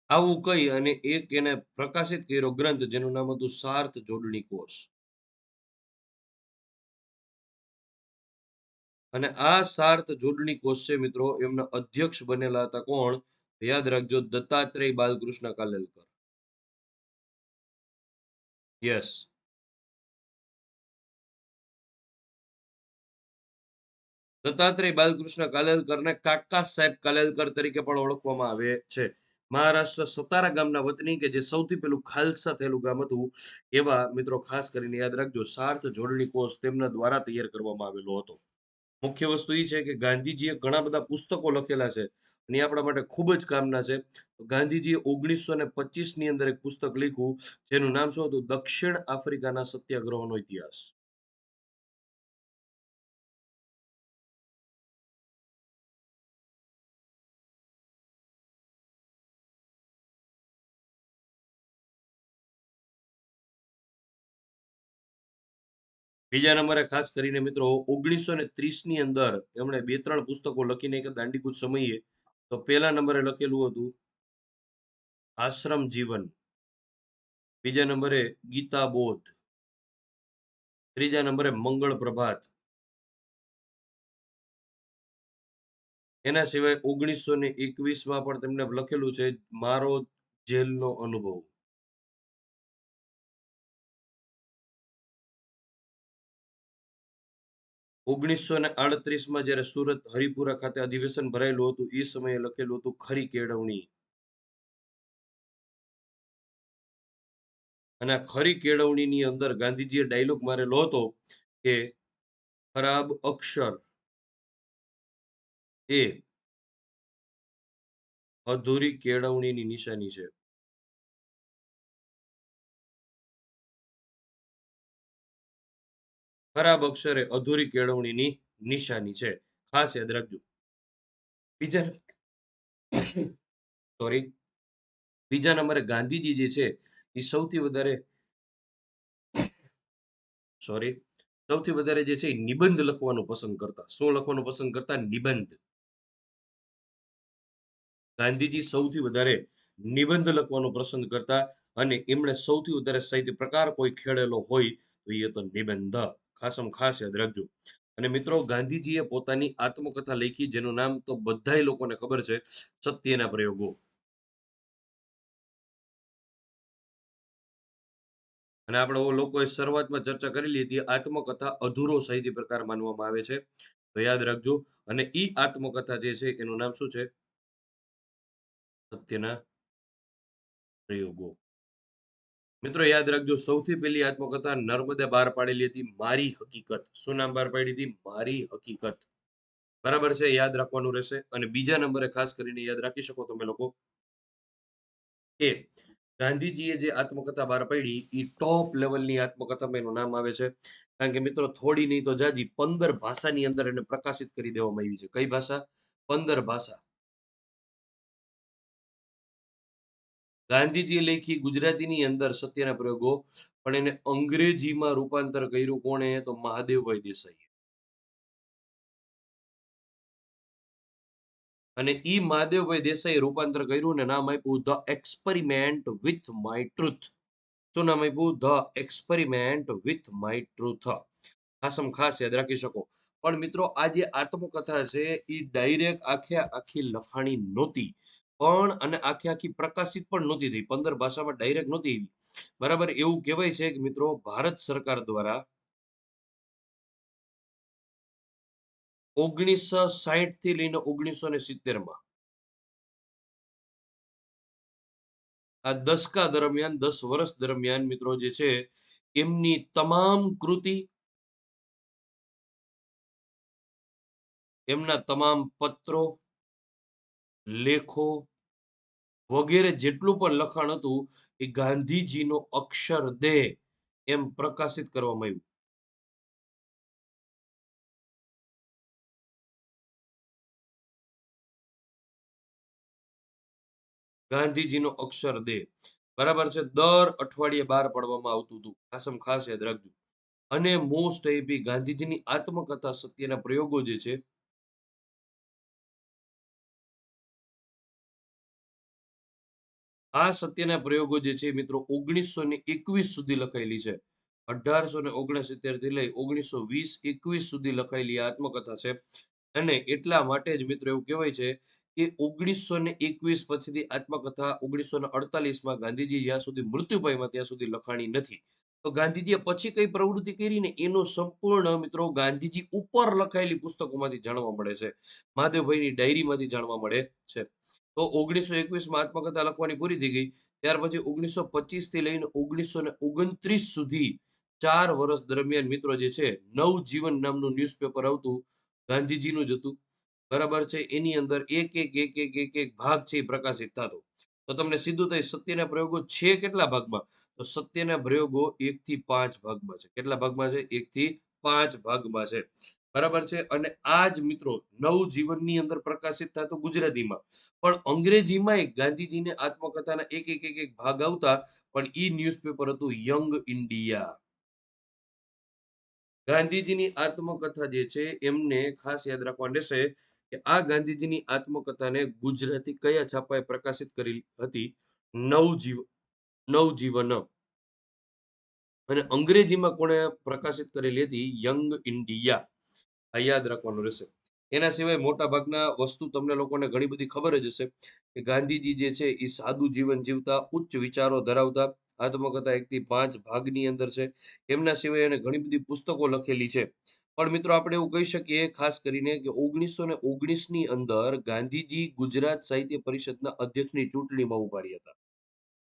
A: આવું કહી અને એક એને પ્રકાશિત કર્યો ગ્રંથ જેનું નામ હતું સાર્થ જોડણી કોષ. અને આ સાર્થ જોડણી કોષ છે મિત્રો એમના અધ્યક્ષ બનેલા હતા કોણ? યાદ રાખજો દત્તાત્રેય બાલકૃષ્ણ કાલેલકર. યસ. દત્તાત્રેય બાલકૃષ્ણ કાલેલકરને કાકા સાહેબ કાલેલકર તરીકે પણ ઓળખવામાં આવે છે. મહારાષ્ટ્ર સતારા ગામના વતની કે જે સૌથી પેલું ખાલસા થયેલું ગામ હતું. એવા મિત્રો ખાસ કરીને યાદ રાખજો સાર્થ જોડણી કોષ તેમના દ્વારા તૈયાર કરવામાં આવેલો હતો. મુખ્ય વસ્તુ એ છે કે ગાંધીજીએ ઘણા બધા પુસ્તકો લખેલા છે અને એ આપણા માટે ખૂબ જ કામના છે. ગાંધીજીએ 1925 ની અંદર એક પુસ્તક લખ્યું જેનું નામ શું હતું? દક્ષિણ આફ્રિકાના સત્યાગ્રહોનો ઇતિહાસ. બીજા નંબરે ખાસ કરીને મિત્રો 1930 ની અંદર એમણે 2-3 પુસ્તકો લખીને એક દાંડીકૂચ સમયે. તો પહેલા નંબરે લખેલું હતું આશ્રમ જીવન. બીજા નંબરે ગીતા બોધ. ત્રીજા નંબરે મંગળ પ્રભાત. એના સિવાય 1921 પણ તેમને લખેલું છે મારો જેલનો અનુભવ. 1938માં જ્યારે સુરત હરિપુરા ખાતે અધિવેશન ભરાયેલું હતું એ સમયે લખેલું હતું ખરી કેળવણી. અને આ ખરી કેળવણીની અંદર ગાંધીજીએ ડાયલોગ મારેલો હતો કે ખરાબ અક્ષર એ અધૂરી કેળવણીની નિશાની છે. ખરાબ અક્ષરે અધૂરી કેળવણીની નિશાની છે. ખાસ યાદ રાખજો. બીજા સોરી બીજા નંબરે ગાંધીજી જે છે એ સૌથી વધારે સોરી સૌથી વધારે જે છે એ નિબંધ લખવાનું પસંદ કરતા. શું લખવાનું પસંદ કરતા? નિબંધ. ગાંધીજી સૌથી વધારે નિબંધ લખવાનું પસંદ કરતા અને એમણે સૌથી વધારે સાહિત્ય પ્રકાર કોઈ ખેડેલો હોય તો એ તો નિબંધ. ખાસમાં ખાસ યાદ રાખજો. અને મિત્રો, ગાંધીજીએ પોતાની આત્મકથા લખી જેનું નામ તો બધાય લોકોને ખબર છે, સત્યના પ્રયોગો. અને આપણે લોકોએ શરૂઆતમાં ચર્ચા કરેલી હતી, આત્મકથા અધૂરો સાહિત્ય પ્રકાર માનવામાં આવે છે. તો યાદ રાખજો. અને ઈ આત્મકથા જે છે એનું નામ શું છે? સત્યના પ્રયોગો. મિત્રો યાદ રાખજો, સૌથી પહેલી આત્મકથા નર્મદે બહાર પાડેલી હતી મારી હકીકત. શું નામ બહાર પાડી હતી? મારી હકીકત. બરાબર છે, યાદ રાખવાનું રહેશે. અને બીજા નંબરે ખાસ કરીને યાદ રાખી શકો તમે લોકો કે ગાંધીજીએ જે આત્મકથા બહાર પાડી એ ટોપ લેવલની આત્મકથામાં એનું નામ આવે છે. કારણ કે મિત્રો, થોડી નહીં તો જાજી 15 ભાષાની અંદર એને પ્રકાશિત કરી દેવામાં આવી છે. કઈ ભાષા? 15 ભાષા. ગાંધીજીએ લખી ગુજરાતીની અંદર સત્યના પ્રયોગો, પણ એને અંગ્રેજીમાં રૂપાંતર કર્યું કોણે? તો મહાદેવભાઈ દેસાઈ. અને ઈ મહાદેવભાઈ દેસાઈ રૂપાંતર કર્યું ને નામ આપ્યું the experiment with my truth. શું નામ આપ્યું? The experiment with my truth. ખાસમ ખાસ યાદ રાખી શકો. પણ મિત્રો, આ જે આત્મકથા છે એ ડાયરેક્ટ આખે આખી લખાણી નહોતી, પણ અને આખે આખી પ્રકાશિત પણ નહોતી થઈ. 15 ભાષામાં ડાયરેક્ટ નહોતી આવી. બરાબર. એવું કહેવાય છે કે મિત્રો, ભારત સરકાર દ્વારા 1960 થી લઈને 1970માં આ દશકા દરમિયાન 10 વર્ષ દરમિયાન મિત્રો જે છે એમની તમામ કૃતિ, એમના તમામ પત્રો, લેખો વગેરે જેટલું પણ લખાણ હતું એ ગાંધીજીનો અક્ષર દેહ એમ પ્રકાશિત કરવામાં આવ્યું. ગાંધીજીનો અક્ષર દેહ. બરાબર છે. દર અઠવાડિયે બહાર પાડવામાં આવતું હતું. ખાસમ ખાસ યાદ રાખજો. અને મોસ્ટ એપી ગાંધીજીની આત્મકથા સત્યના પ્રયોગો જે છે આ સત્યના પ્રયોગો જે છે મિત્રો 1921 સુધી લખાયેલી છે. 1869 થી લઈ 1920-21 સુધી લખાયેલી આ આત્મકથા છે. અને એટલા માટે જ મિત્રો એવું કહેવાય છે કે 1921 પછીથી આત્મકથા 1948માં ગાંધીજી જ્યાં સુધી મૃત્યુ પામ્યા ત્યાં સુધી લખાણી નથી. તો ગાંધીજીએ પછી કઈ પ્રવૃત્તિ કરી ને એનો સંપૂર્ણ મિત્રો ગાંધીજી ઉપર લખાયેલી પુસ્તકોમાંથી જાણવા મળે છે. મહાદેવભાઈની ડાયરીમાંથી જાણવા મળે છે. તો 1921માં આત્મકથા લખવાની પૂરી થઈ ગઈ. ત્યાર પછી 1925 થી લઈને 1929 સુધી 4 વર્ષ દરમિયાન મિત્રો જે છે નવજીવન નામનું ન્યૂઝપેપર આવતું, ગાંધીજીનું જ હતું. બરાબર છે. એની અંદર એક ભાગ છે એ પ્રકાશિત થતો. તો તમને સીધું થાય સત્યના પ્રયોગો છે કેટલા ભાગમાં? તો સત્યના પ્રયોગો 1 થી 5 ભાગમાં છે. કેટલા ભાગમાં છે? 1 થી 5 ભાગમાં છે. બરાબર છે. અને આ જ મિત્રો નવજીવનની અંદર પ્રકાશિત થતું ગુજરાતીમાં, પણ અંગ્રેજીમાં ગાંધીજીની આત્મકથાના એક ભાગ આવતા. પણ ઈ ન્યૂઝપેપર હતું યંગ ઇન્ડિયા. ગાંધીજીની આત્મકથા જે છે એમને ખાસ યાદ રાખવાનું રહેશે કે આ ગાંધીજીની આત્મકથાને ગુજરાતી કયા છાપાએ પ્રકાશિત કરી હતી? નવજીવન. નવજીવન. અને અંગ્રેજીમાં કોણે પ્રકાશિત કરેલી હતી? Young India. આ યાદ રાખવાનું રહેશે. એના સિવાય મોટા ભાગના વસ્તુ તમને લોકોને ઘણી બધી ખબર જ હશે કે ગાંધીજી જે છે એ સાદું જીવન જીવતા, ઉચ્ચ વિચારો ધરાવતા. આત્મકથા 1 થી 5 ભાગની અંદર છે. એમના સિવાય એને ઘણી બધી પુસ્તકો લખેલી છે. પણ મિત્રો આપણે એવું કહી શકીએ ખાસ કરીને કે 1919 ની અંદર ગાંધીજી ગુજરાત સાહિત્ય પરિષદના અધ્યક્ષની ચૂંટણીમાં ઉભા રહ્યા હતા.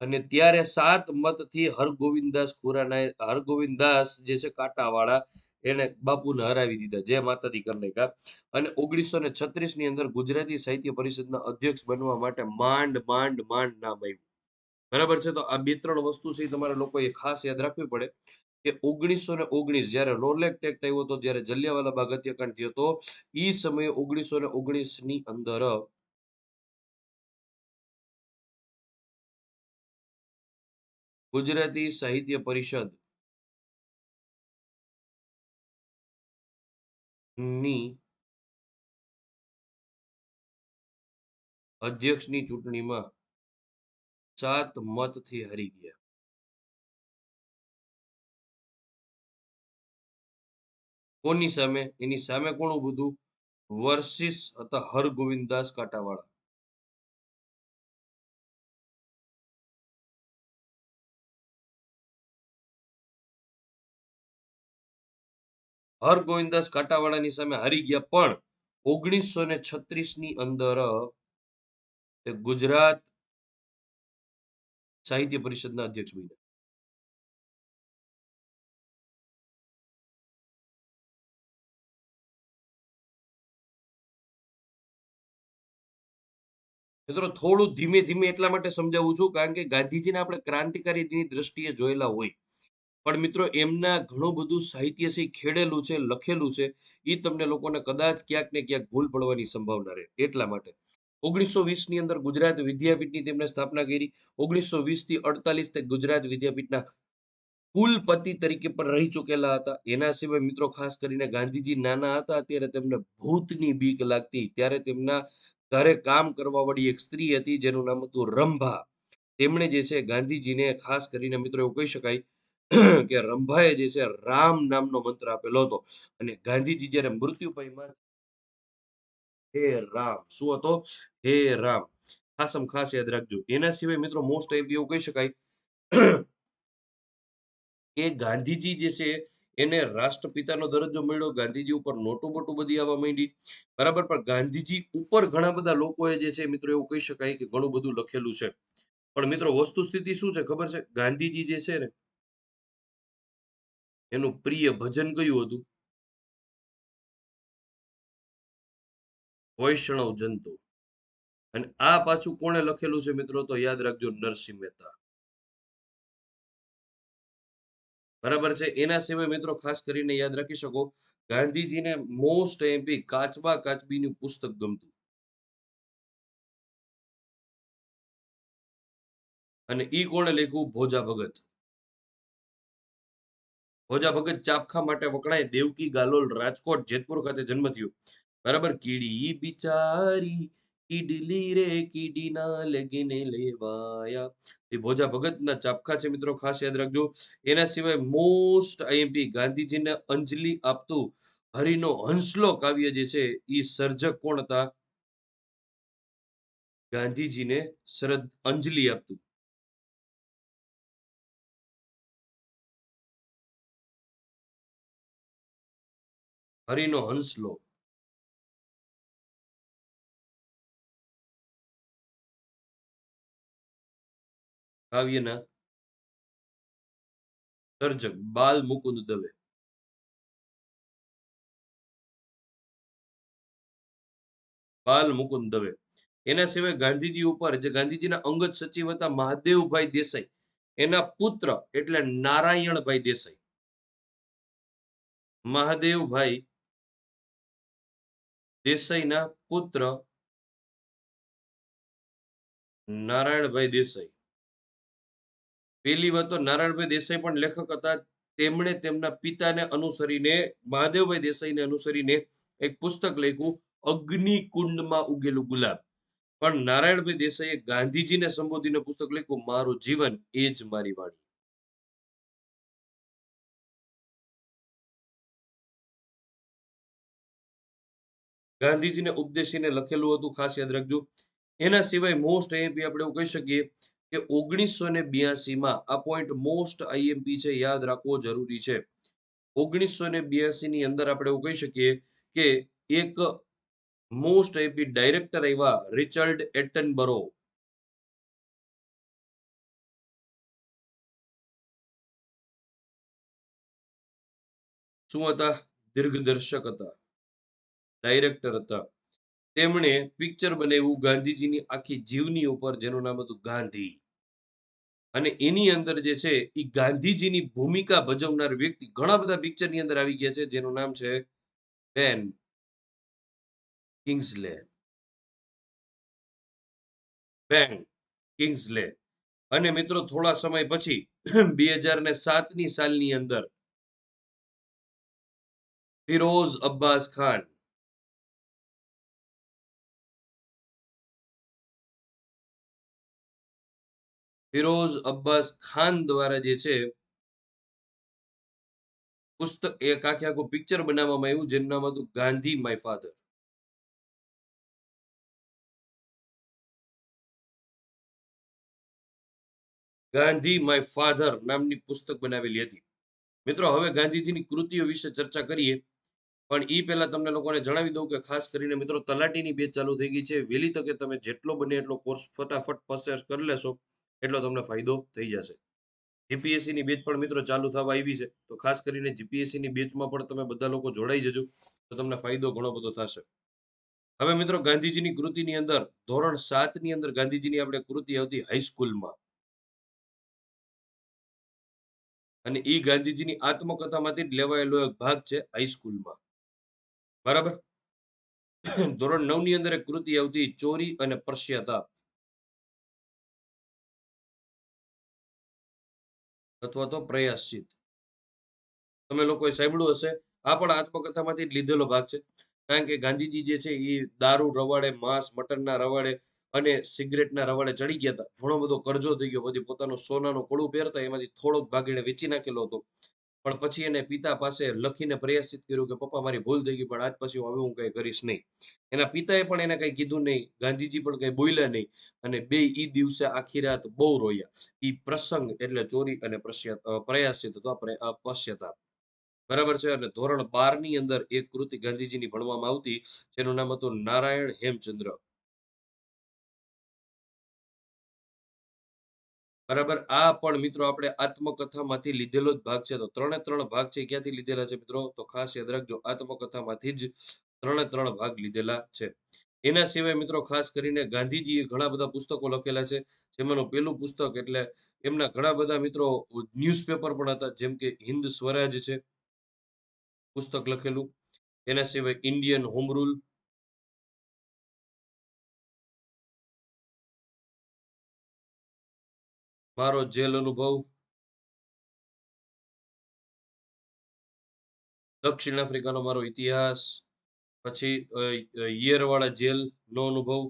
A: અને ત્યારે 7 મતથી હરગોવિંદદાસ ખુરાનાએ હરગોવિંદદાસ જે છે કાંટાવાળા એને બાપુને હરાવી દીધા. જય માતાજી કરી નાખ્યા. અને 1936 ની અંદર ગુજરાતી સાહિત્ય પરિષદના અધ્યક્ષ બનવા માટે માંડ, માંડ, માંડ નામ આવ્યું. બરાબર છે? તો આ 2-3 વસ્તુ છે એ તમારે લોકોએ ખાસ યાદ રાખવી પડે કે 1919 જ્યારે રોલેક્ટ એક્ટ આવ્યો હતો, જ્યારે જલિયાવાલા બાગ હત્યાકાંડ થયો હતો, ઈ સમયે 1919 ની અંદર ગુજરાતી સાહિત્ય પરિષદ ની અધ્યક્ષની ચૂંટણીમાં 7 મતથી હારી ગયા. કોની સામે? એની સામે કોણ ઊભું હતું? વર્સિસ હતા હરગોવિંદદાસ કાંટાવાળા. હરગોવિંદદાસ કાંટાવાળાની સામે હારી ગયા, પણ 1936 ની અંદર તે ગુજરાત સાહિત્ય પરિષદના અધ્યક્ષ બન્યા. મિત્રો થોડું ધીમે ધીમે એટલા માટે સમજાવું છું કારણ કે ગાંધીજીને આપણે ક્રાંતિકારીની દ્રષ્ટિએ જોયેલા હોય. પણ મિત્રો એમના ઘણું બધું સાહિત્ય છે ઈ ખેડેલું છે, લખેલું છે. એ તમને લોકોને કદાચ ક્યાંક ને ક્યાંક ભૂલ પડવાની સંભાવના રહે. એટલા માટે 1920 ની અંદર ગુજરાત વિદ્યાપીઠની તેમણે સ્થાપના કરી. 1920 થી 48 તે ગુજરાત વિદ્યાપીઠના કુલપતિ તરીકે પણ રહી ચૂકેલા હતા. એના સિવાય મિત્રો ખાસ કરીને ગાંધીજી નાના હતા ત્યારે તેમને ભૂતની બીક લાગતી. ત્યારે તેમના ઘરે કામ કરવા વાળી એક સ્ત્રી હતી જેનું નામ હતું રંભા. તેમણે જે છે ગાંધીજીને ખાસ કરીને મિત્રો એવું કહી શકાય કે રંભાએ જે છે રામ નામનો મંત્ર આપેલો હતો. અને ગાંધીજી જ્યારે મૃત્યુ પામ્યા, હે રામ, શું હતો? હે રામ. ખાસમ ખાસ યાદ રાખજો. એના સિવાય મિત્રો મોસ્ટ આઈપી એવું કહી શકાય કે ગાંધીજી જે છે એને રાષ્ટ્રપિતાનો દરજ્જો મળ્યો. ગાંધીજી ઉપર નોટો બોટો બધી આવવા માંડી. બરાબર. પણ ગાંધીજી ઉપર ઘણા બધા લોકોએ જે છે મિત્રો એવું કહી શકાય કે ઘણું બધું લખેલું છે. પણ મિત્રો વસ્તુ સ્થિતિ શું છે ખબર છે? ગાંધીજી જે છે ને એનું પ્રિય ભજન કયું હતું? વૈષ્ણવ જંતુ. અને આ પાછું કોણે લખેલું છે મિત્રો? તો યાદ રાખજો, નરસિંહ મહેતા. બરાબર છે. એના સિવાય મિત્રો ખાસ કરીને યાદ રાખી શકો ગાંધીજીને મોસ્ટ એમપી કાચબા કાચબીનું પુસ્તક ગમતું. અને ઈ કોણે લખ્યું? ભોજા ભગત. ભોજા ભગત ચાપખા માટે વખણાય. દેવકી ગાલોલ, રાજકોટ, જેતપુર ખાતે જન્મ થયો. બરાબર. કીડી બિચારી કીડલી રે કીડી ના લગને લેવાયા. એ ભોજા ભગતના ચાપખા છે મિત્રો, ખાસ યાદ રાખજો. એના સિવાય મોસ્ટ આઈએમપી ગાંધીજીને અંજલિ આપતું હરિનો હંસલો કાવ્ય જે છે એ સર્જક કોણ હતા? ગાંધીજીને અંજલિ આપતું હરિનો હંસલો કાવ્યના સર્જક બાલ મુકુંદ દવે. બાલ મુકુંદ દવે. એના સિવાય ગાંધીજી ઉપર જે ગાંધીજીના અંગત સચિવ હતા મહાદેવભાઈ દેસાઈ, એના પુત્ર એટલે નારાયણભાઈ દેસાઈ. મહાદેવભાઈ દેસાઈના પુત્ર નારાયણભાઈ દેસાઈ. પેલી વાત તો નારાયણભાઈ દેસાઈ પણ લેખક હતા. તેમણે તેમના પિતાને અનુસરીને મહાદેવભાઈ દેસાઈને અનુસરીને એક પુસ્તક લખ્યું, અગ્નિકુંડમાં ઉગેલું ગુલાબ. પણ નારાયણભાઈ દેસાઈએ ગાંધીજીને સંબોધીને પુસ્તક લખ્યું, મારું જીવન એ જ મારી વાણી. ગાંધીજીને ઉપદેશીને લખેલું હતું, ખાસ યાદ રાખજો. એના સિવાય મોસ્ટ આઈએમપી આપણે એવું કહી શકીએ કે 1982 માં આ પોઈન્ટ મોસ્ટ આઈએમપી છે, યાદ રાખવો જરૂરી છે. 1982 ની અંદર આપણે એવું કહી શકીએ કે એક મોસ્ટ આઈપી ડાયરેક્ટર આવ્યા રિચર્ડ એટનબરો. શું હતા? દિગ્દર્શક હતા, ડાયરેક્ટર હતા. તેમણે પિક્ચર બનાવ્યું ગાંધીજીની આખી જીવની ઉપર, જેનું નામ હતું ગાંધી. અને એની અંદર જે છે એ ગાંધીજીની ભૂમિકા ભજવનાર વ્યક્તિ ઘણા બધા પિક્ચરની અંદર આવી ગયા છે, જેનું નામ છે બેન કિંગ્સલે. બેન કિંગ્સલે. અને મિત્રો થોડા સમય પછી 2007ની સાલની અંદર ફિરોઝ અબ્બાસ ખાન, ફિરોઝ અબ્બાસ ખાન દ્વારા જે છે પુસ્તક, એક આખે આખું પિક્ચર બનાવવામાં આવ્યું, જેનું નામ હતું Gandhi my father. Gandhi my father નામની પુસ્તક બનાવેલી હતી. મિત્રો હવે ગાંધીજીની કૃતિઓ વિશે ચર્ચા કરીએ, પણ એ પહેલા તમને લોકોને જણાવી દઉં કે ખાસ કરીને મિત્રો તલાટીની બેચ ચાલુ થઈ ગઈ છે. વહેલી તકે તમે જેટલો બને એટલો કોર્સ ફટાફટ પસાર કરી લેશો એટલો તમને ફાયદો થઈ જશે. જીપીએસસી ની બેચ પણ મિત્રો ચાલુ થવા આવી છે, તો ખાસ કરીને જીપીએસસી ની બેચમાં પણ તમે બધા લોકો જોડાઈ જજો, તો તમને ફાયદો ઘણો બધો થશે. હવે મિત્રો ગાંધીજીની કૃતિની અંદર ધોરણ 7 ની અંદર ગાંધીજીની આપણે કૃતિ આવતી હાઈસ્કૂલમાં, અને એ ગાંધીજીની આત્મકથામાંથી જ લેવાયેલો એક ભાગ છે હાઈસ્કૂલમાં. બરાબર. ધોરણ 9 ની અંદર એક કૃતિ આવતી ચોરી અને પશ્ચાતાપ, અથવા તો પ્રયાસચિત. તમે લોકોએ સાંભળ્યું હશે, આ પણ આત્મકથામાંથી જ લીધેલો ભાગ છે. કારણ કે ગાંધીજી જે છે એ દારૂ રવાડે, માંસ મટનના રવાડે અને સિગરેટના રવાડે ચડી ગયા હતા. ઘણો બધો કરજો થઈ ગયો, પછી પોતાનું સોનાનું કડું પહેરતા એમાંથી થોડોક ભાગ એને વેચી નાખેલો હતો. પણ પછી એને પિતા પાસે લખીને પ્રયાસિત કર્યું કે પપ્પા મારી ભૂલ થઈ ગઈ, પણ આજ પછી હવે હું કઈ કરીશ નહીં. એના પિતાએ પણ એને કઈ કીધું નહીં, ગાંધીજી પણ કઈ બોલ્યા નહીં, અને બે ઈ દિવસે આખી રાત બહુ રોયા. ઈ પ્રસંગ એટલે ચોરી અને પ્રયાસિત અથવા પશ્ચાતાપ. બરાબર છે. અને ધોરણ 12 ની અંદર એક કૃતિ ગાંધીજીની ભણવામાં આવતી, જેનું નામ હતું નારાયણ હેમચંદ્ર. બરાબર. આ પણ મિત્રો આપણે આત્મકથામાંથી લીધેલો જ ભાગ છે. તો ત્રણે ત્રણ ભાગ છે એ ક્યાંથી લીધેલા છે મિત્રો? તો ખાસ યાદ રાખજો, આત્મકથામાંથી જ ત્રણે ત્રણ ભાગ લીધેલા છે. એના સિવાય મિત્રો ખાસ કરીને ગાંધીજીએ ઘણા બધા પુસ્તકો લખેલા છે. જેમાંનું પેલું પુસ્તક એટલે એમના ઘણા બધા મિત્રો ન્યૂઝપેપર પણ હતા, જેમ કે હિન્દ સ્વરાજ છે પુસ્તક લખેલું. એના સિવાય ઇન્ડિયન હોમ રૂલ, મારો જેલ અનુભવ, દક્ષિણ આફ્રિકાનો મારો ઇતિહાસ, પછી યરવાળા જેલ નો અનુભવ,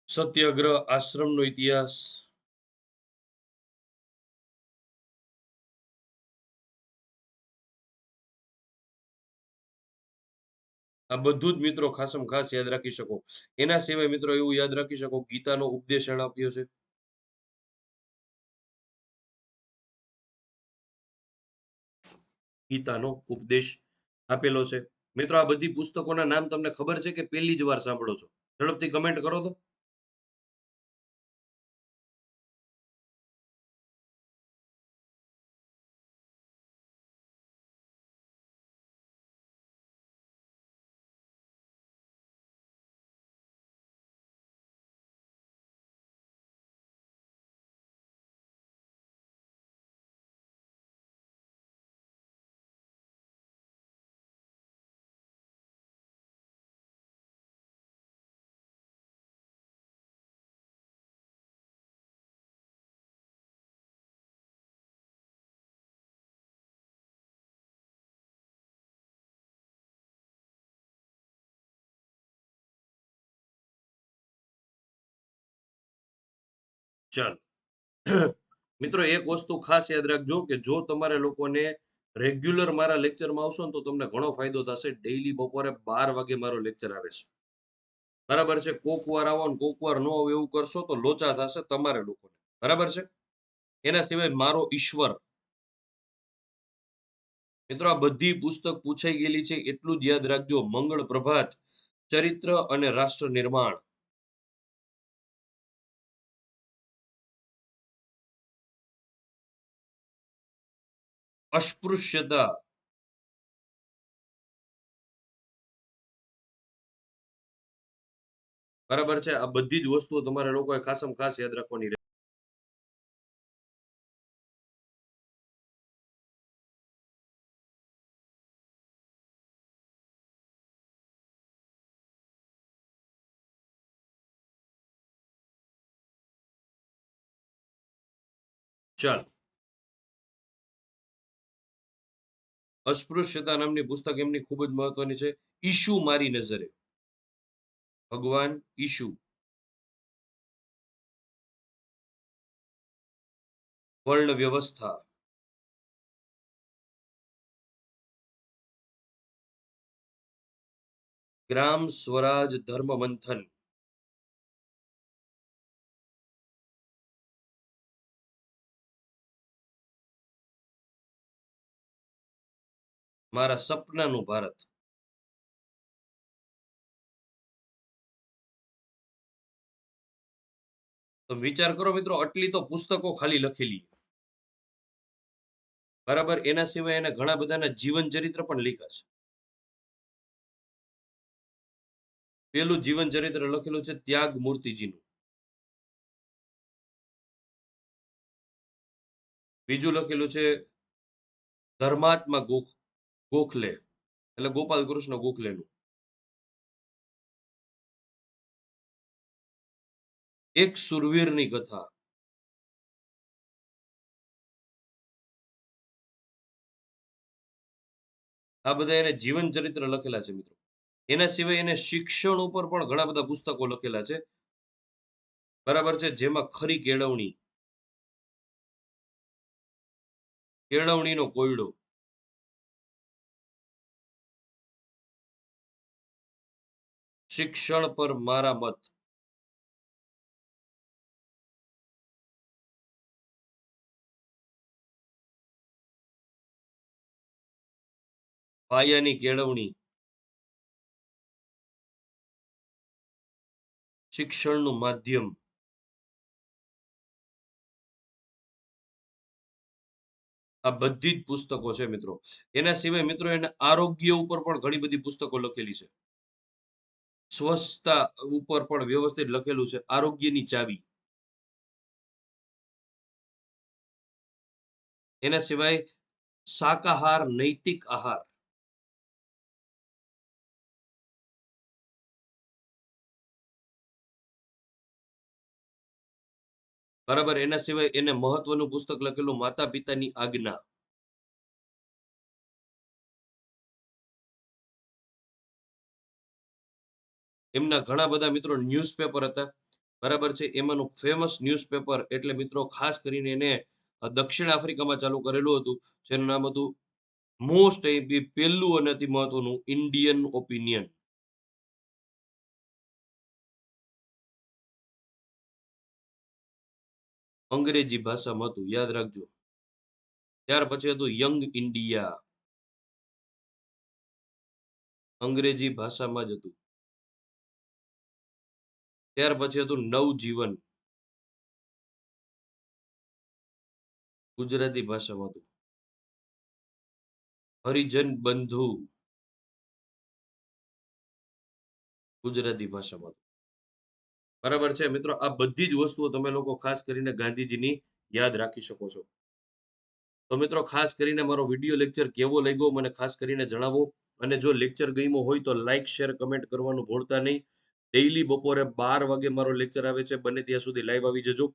A: સત્યાગ્રહ આશ્રમનો ઇતિહાસ. આ બધું જ મિત્રો ખાસમ ખાસ યાદ રાખી શકો. એના સિવાય મિત્રો એવું યાદ રાખી શકો, ગીતાનો ઉપદેશ એણે આપ્યો છે. ગીતાનો ઉપદેશ આપેલો છે. મિત્રો આ બધી પુસ્તકોના નામ તમને ખબર છે કે પહેલી જ વાર સાંભળો છો? ઝડપથી કમેન્ટ કરો તો. ચાલો. મિત્રો એક વસ્તુ ખાસ યાદ રાખજો કે જો તમારે લોકોને રેગ્યુલર મારા લેક્ચરમાં આવશો ને તો તમને ઘણો ફાયદો થશે. ડેઈલી બપોરે 12 વાગે મારો લેક્ચર આવે છે. બરાબર છે. કોક વાર આવો ને કોક વાર ન આવો એવું કરશો તો લોચા થશે તમારે લોકોને. બરાબર છે? એના સિવાય મારો ઈશ્વર. મિત્રો આ બધી પુસ્તક પૂછાઈ ગયેલી છે એટલું જ યાદ રાખજો. મંગળ પ્રભાત, ચરિત્ર અને રાષ્ટ્ર નિર્માણ. અસ્પૃશ્યતા. બરાબર છે? આ બધી જ વસ્તુઓ તમારે લોકોએ ખાસમ ખાસ યાદ રાખવાની રહેશે. ચાલ. અસ્પૃશ્યતા નામની પુસ્તક એમની ખૂબ જ મહત્વની છે. ઈશુ મારી નજરે. ભગવાન ઈશુ. વર્ણ વ્યવસ્થા. ગ્રામ સ્વરાજ ધર્મ મંથન. મારા સપનાનું ભારત. તો વિચાર કરો મિત્રો, આટલી તો પુસ્તકો ખાલી લખેલી. બરાબર, એના સિવાય એને ઘણા બધાના જીવન ચરિત્ર પણ લખ્યા છે. પેલું જીવન ચરિત્ર લખેલું છે ત્યાગ મૂર્તિજીનું. બીજું લખેલું છે ધર્માત્મા ગોખલે, એટલે ગોપાલ કૃષ્ણ ગોખલેનું. એક સુરવીરની કથા. આ બધા એને જીવન ચરિત્ર લખેલા છે મિત્રો. એના સિવાય એને શિક્ષણ ઉપર પણ ઘણા બધા પુસ્તકો લખેલા છે. બરાબર છે, જેમાં ખરી કેળવણી, કેળવણીનો કોયડો, શિક્ષણ પર મારા મત, પાયાની કેળવણી, શિક્ષણનું માધ્યમ. આ બધી જ પુસ્તકો છે મિત્રો. એના સિવાય મિત્રો એને આરોગ્ય ઉપર પણ ઘણી બધી પુસ્તકો લખેલી છે. સ્વચ્છતા ઉપર પણ વ્યવસ્થિત લખેલું છે. આરોગ્યની ચાવી. એના સિવાય શાકાહાર નૈતિક આહાર. બરાબર, એના સિવાય એને મહત્વનું પુસ્તક લખેલું માતા પિતાની આજ્ઞા. એમના ઘણા બધા મિત્રો ન્યૂઝપેપર હતા. બરાબર છે, એમાંનું ફેમસ ન્યૂઝપેપર એટલે મિત્રો ખાસ કરીને એને દક્ષિણ આફ્રિકામાં ચાલુ કરેલું હતું, જેનું નામ હતું મોસ્ટ પહેલું અને અતિ મહત્વનું ઇન્ડિયન ઓપિનિયન. અંગ્રેજી ભાષામાં હતું, યાદ રાખજો. ત્યાર પછી હતું યંગ ઇન્ડિયા. અંગ્રેજી ભાષામાં જ હતું. ત્યાર પછી હતું નવજીવન. ગુજરાતી ભાષામાં હતું. હરિજન બંધુ. ગુજરાતી ભાષામાં હતું. બરાબર છે મિત્રો, આ બધી જ વસ્તુઓ તમે લોકો ખાસ કરીને ગાંધીજીની યાદ રાખી શકો છો. તો મિત્રો ખાસ કરીને મારો વિડીયો લેક્ચર કેવો લાગ્યો મને ખાસ કરીને જણાવો. અને જો લેક્ચર ગમ્યો હોય તો લાઈક શેર કમેન્ટ કરવાનું ભૂલતા નહીં. ડેઈલી બપોરે 12 વાગે મારો લેક્ચર આવે છે, બને ત્યાં સુધી લાઈવ આવી જજો.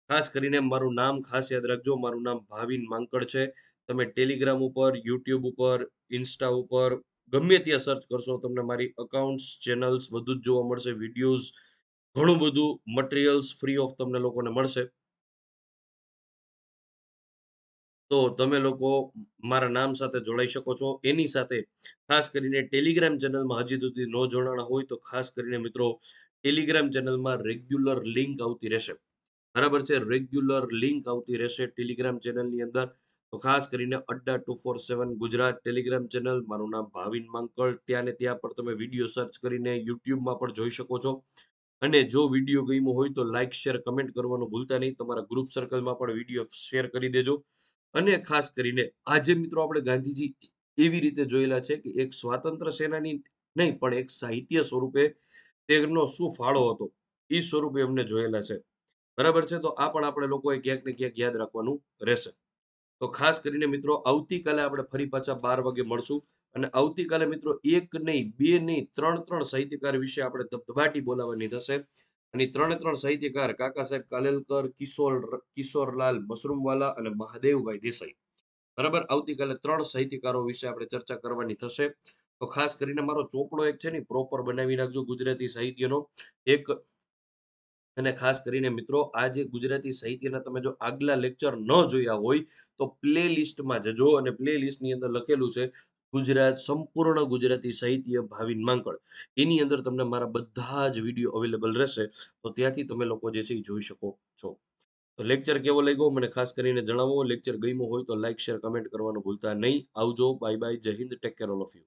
A: ખાસ કરીને મારું નામ ખાસ યાદ રાખજો. મારું નામ ભાવિન માંકડ છે. તમે ટેલિગ્રામ ઉપર, યુટ્યુબ ઉપર, ઇન્સ્ટા ઉપર ગમે ત્યાં સર્ચ કરશો તમને મારી અકાઉન્ટ્સ, ચેનલ્સ બધું જ જોવા મળશે. વિડીયોઝ, ઘણું બધું મટીરિયલ્સ ફ્રી ઓફ તમને લોકોને મળશે. તો તમે લોકો મારા નામ સાથે જોડાઈ શકો છો. એની સાથે ખાસ કરીને ટેલિગ્રામ ચેનલમાં હજી સુધી ન જોડાણા હોય તો ખાસ કરીને મિત્રો ટેલિગ્રામ ચેનલમાં રેગ્યુલર લિંક આવતી રહેશે. બરાબર છે? રેગ્યુલર લિંક આવતી રહેશે ટેલિગ્રામ ચેનલની અંદર. તો ખાસ કરીને અડ્ડા 247 ગુજરાત ટેલિગ્રામ ચેનલ. મારું નામ ભાવિન માંકડ. ત્યાં ને ત્યાં પણ તમે વિડીયો સર્ચ કરીને યુટ્યુબમાં પણ જોઈ શકો છો. અને જો વિડીયો ગમ્યો હોય તો લાઈક, શેર, કમેન્ટ કરવાનું ભૂલતા નહીં. તમારા ગ્રુપ સર્કલમાં પણ વિડીયો શેર કરી દેજો. અને ખાસ કરીને આજે મિત્રો આપણે ગાંધીજી એવી રીતે જોયેલા છે કે એક સ્વાતંત્ર્ય સેનાની નહીં પણ એક સાહિત્ય સ્વરૂપે તેમનો શું ફાળો હતો એ સ્વરૂપે એમને જોયેલા છે. બરાબર છે? તો આ પણ આપણે લોકોએ ક્યાંક ને ક્યાંક યાદ રાખવાનું રહેશે. તો ખાસ કરીને મિત્રો આવતીકાલે આપણે ફરી પાછા 12 વાગે મળશું. અને આવતીકાલે મિત્રો એક નહીં, બે નહીં, ત્રણ સાહિત્યકાર વિશે આપણે ધબધબાટી બોલાવવાની થશે. અને ઈ ત્રણે ત્રણ સાહિત્યકાર કાકા સાહેબ કાલેલકર, કિશોરલાલ મશરૂમવાલા અને મહાદેવભાઈ દેસાઈ. બરાબર? આવતીકાલે 3 સાહિત્યકારો વિશે આપણે ચર્ચા કરવાની થશે. તો ખાસ કરીને મારો ચોપડો એક છે ને પ્રોપર બનાવી નાખજો ગુજરાતી સાહિત્યનો. એક અને ખાસ કરીને મિત્રો આ જે ગુજરાતી સાહિત્યના તમે જો આગલા લેક્ચર ન જોયા હોય તો પ્લે લિસ્ટમાં જજો અને પ્લે લિસ્ટની અંદર લખેલું છે સંપૂર્ણ ગુજરાતી સાહિત્ય ભાવિન માંકડ. એની અંદર તમને મારા બધા જ વિડીયો અવેલેબલ રહેશે. તો ત્યાંથી તમે લોકો જે છે એ જોઈ શકો છો. તો લેક્ચર કેવો લાગ્યો મને ખાસ કરીને જણાવો. લેક્ચર ગમ્યો હોય તો લાઈક, શેર, કમેન્ટ કરવાનું ભૂલતા નહીં. આવજો. Bye bye. Jai Hind. Take care all of you.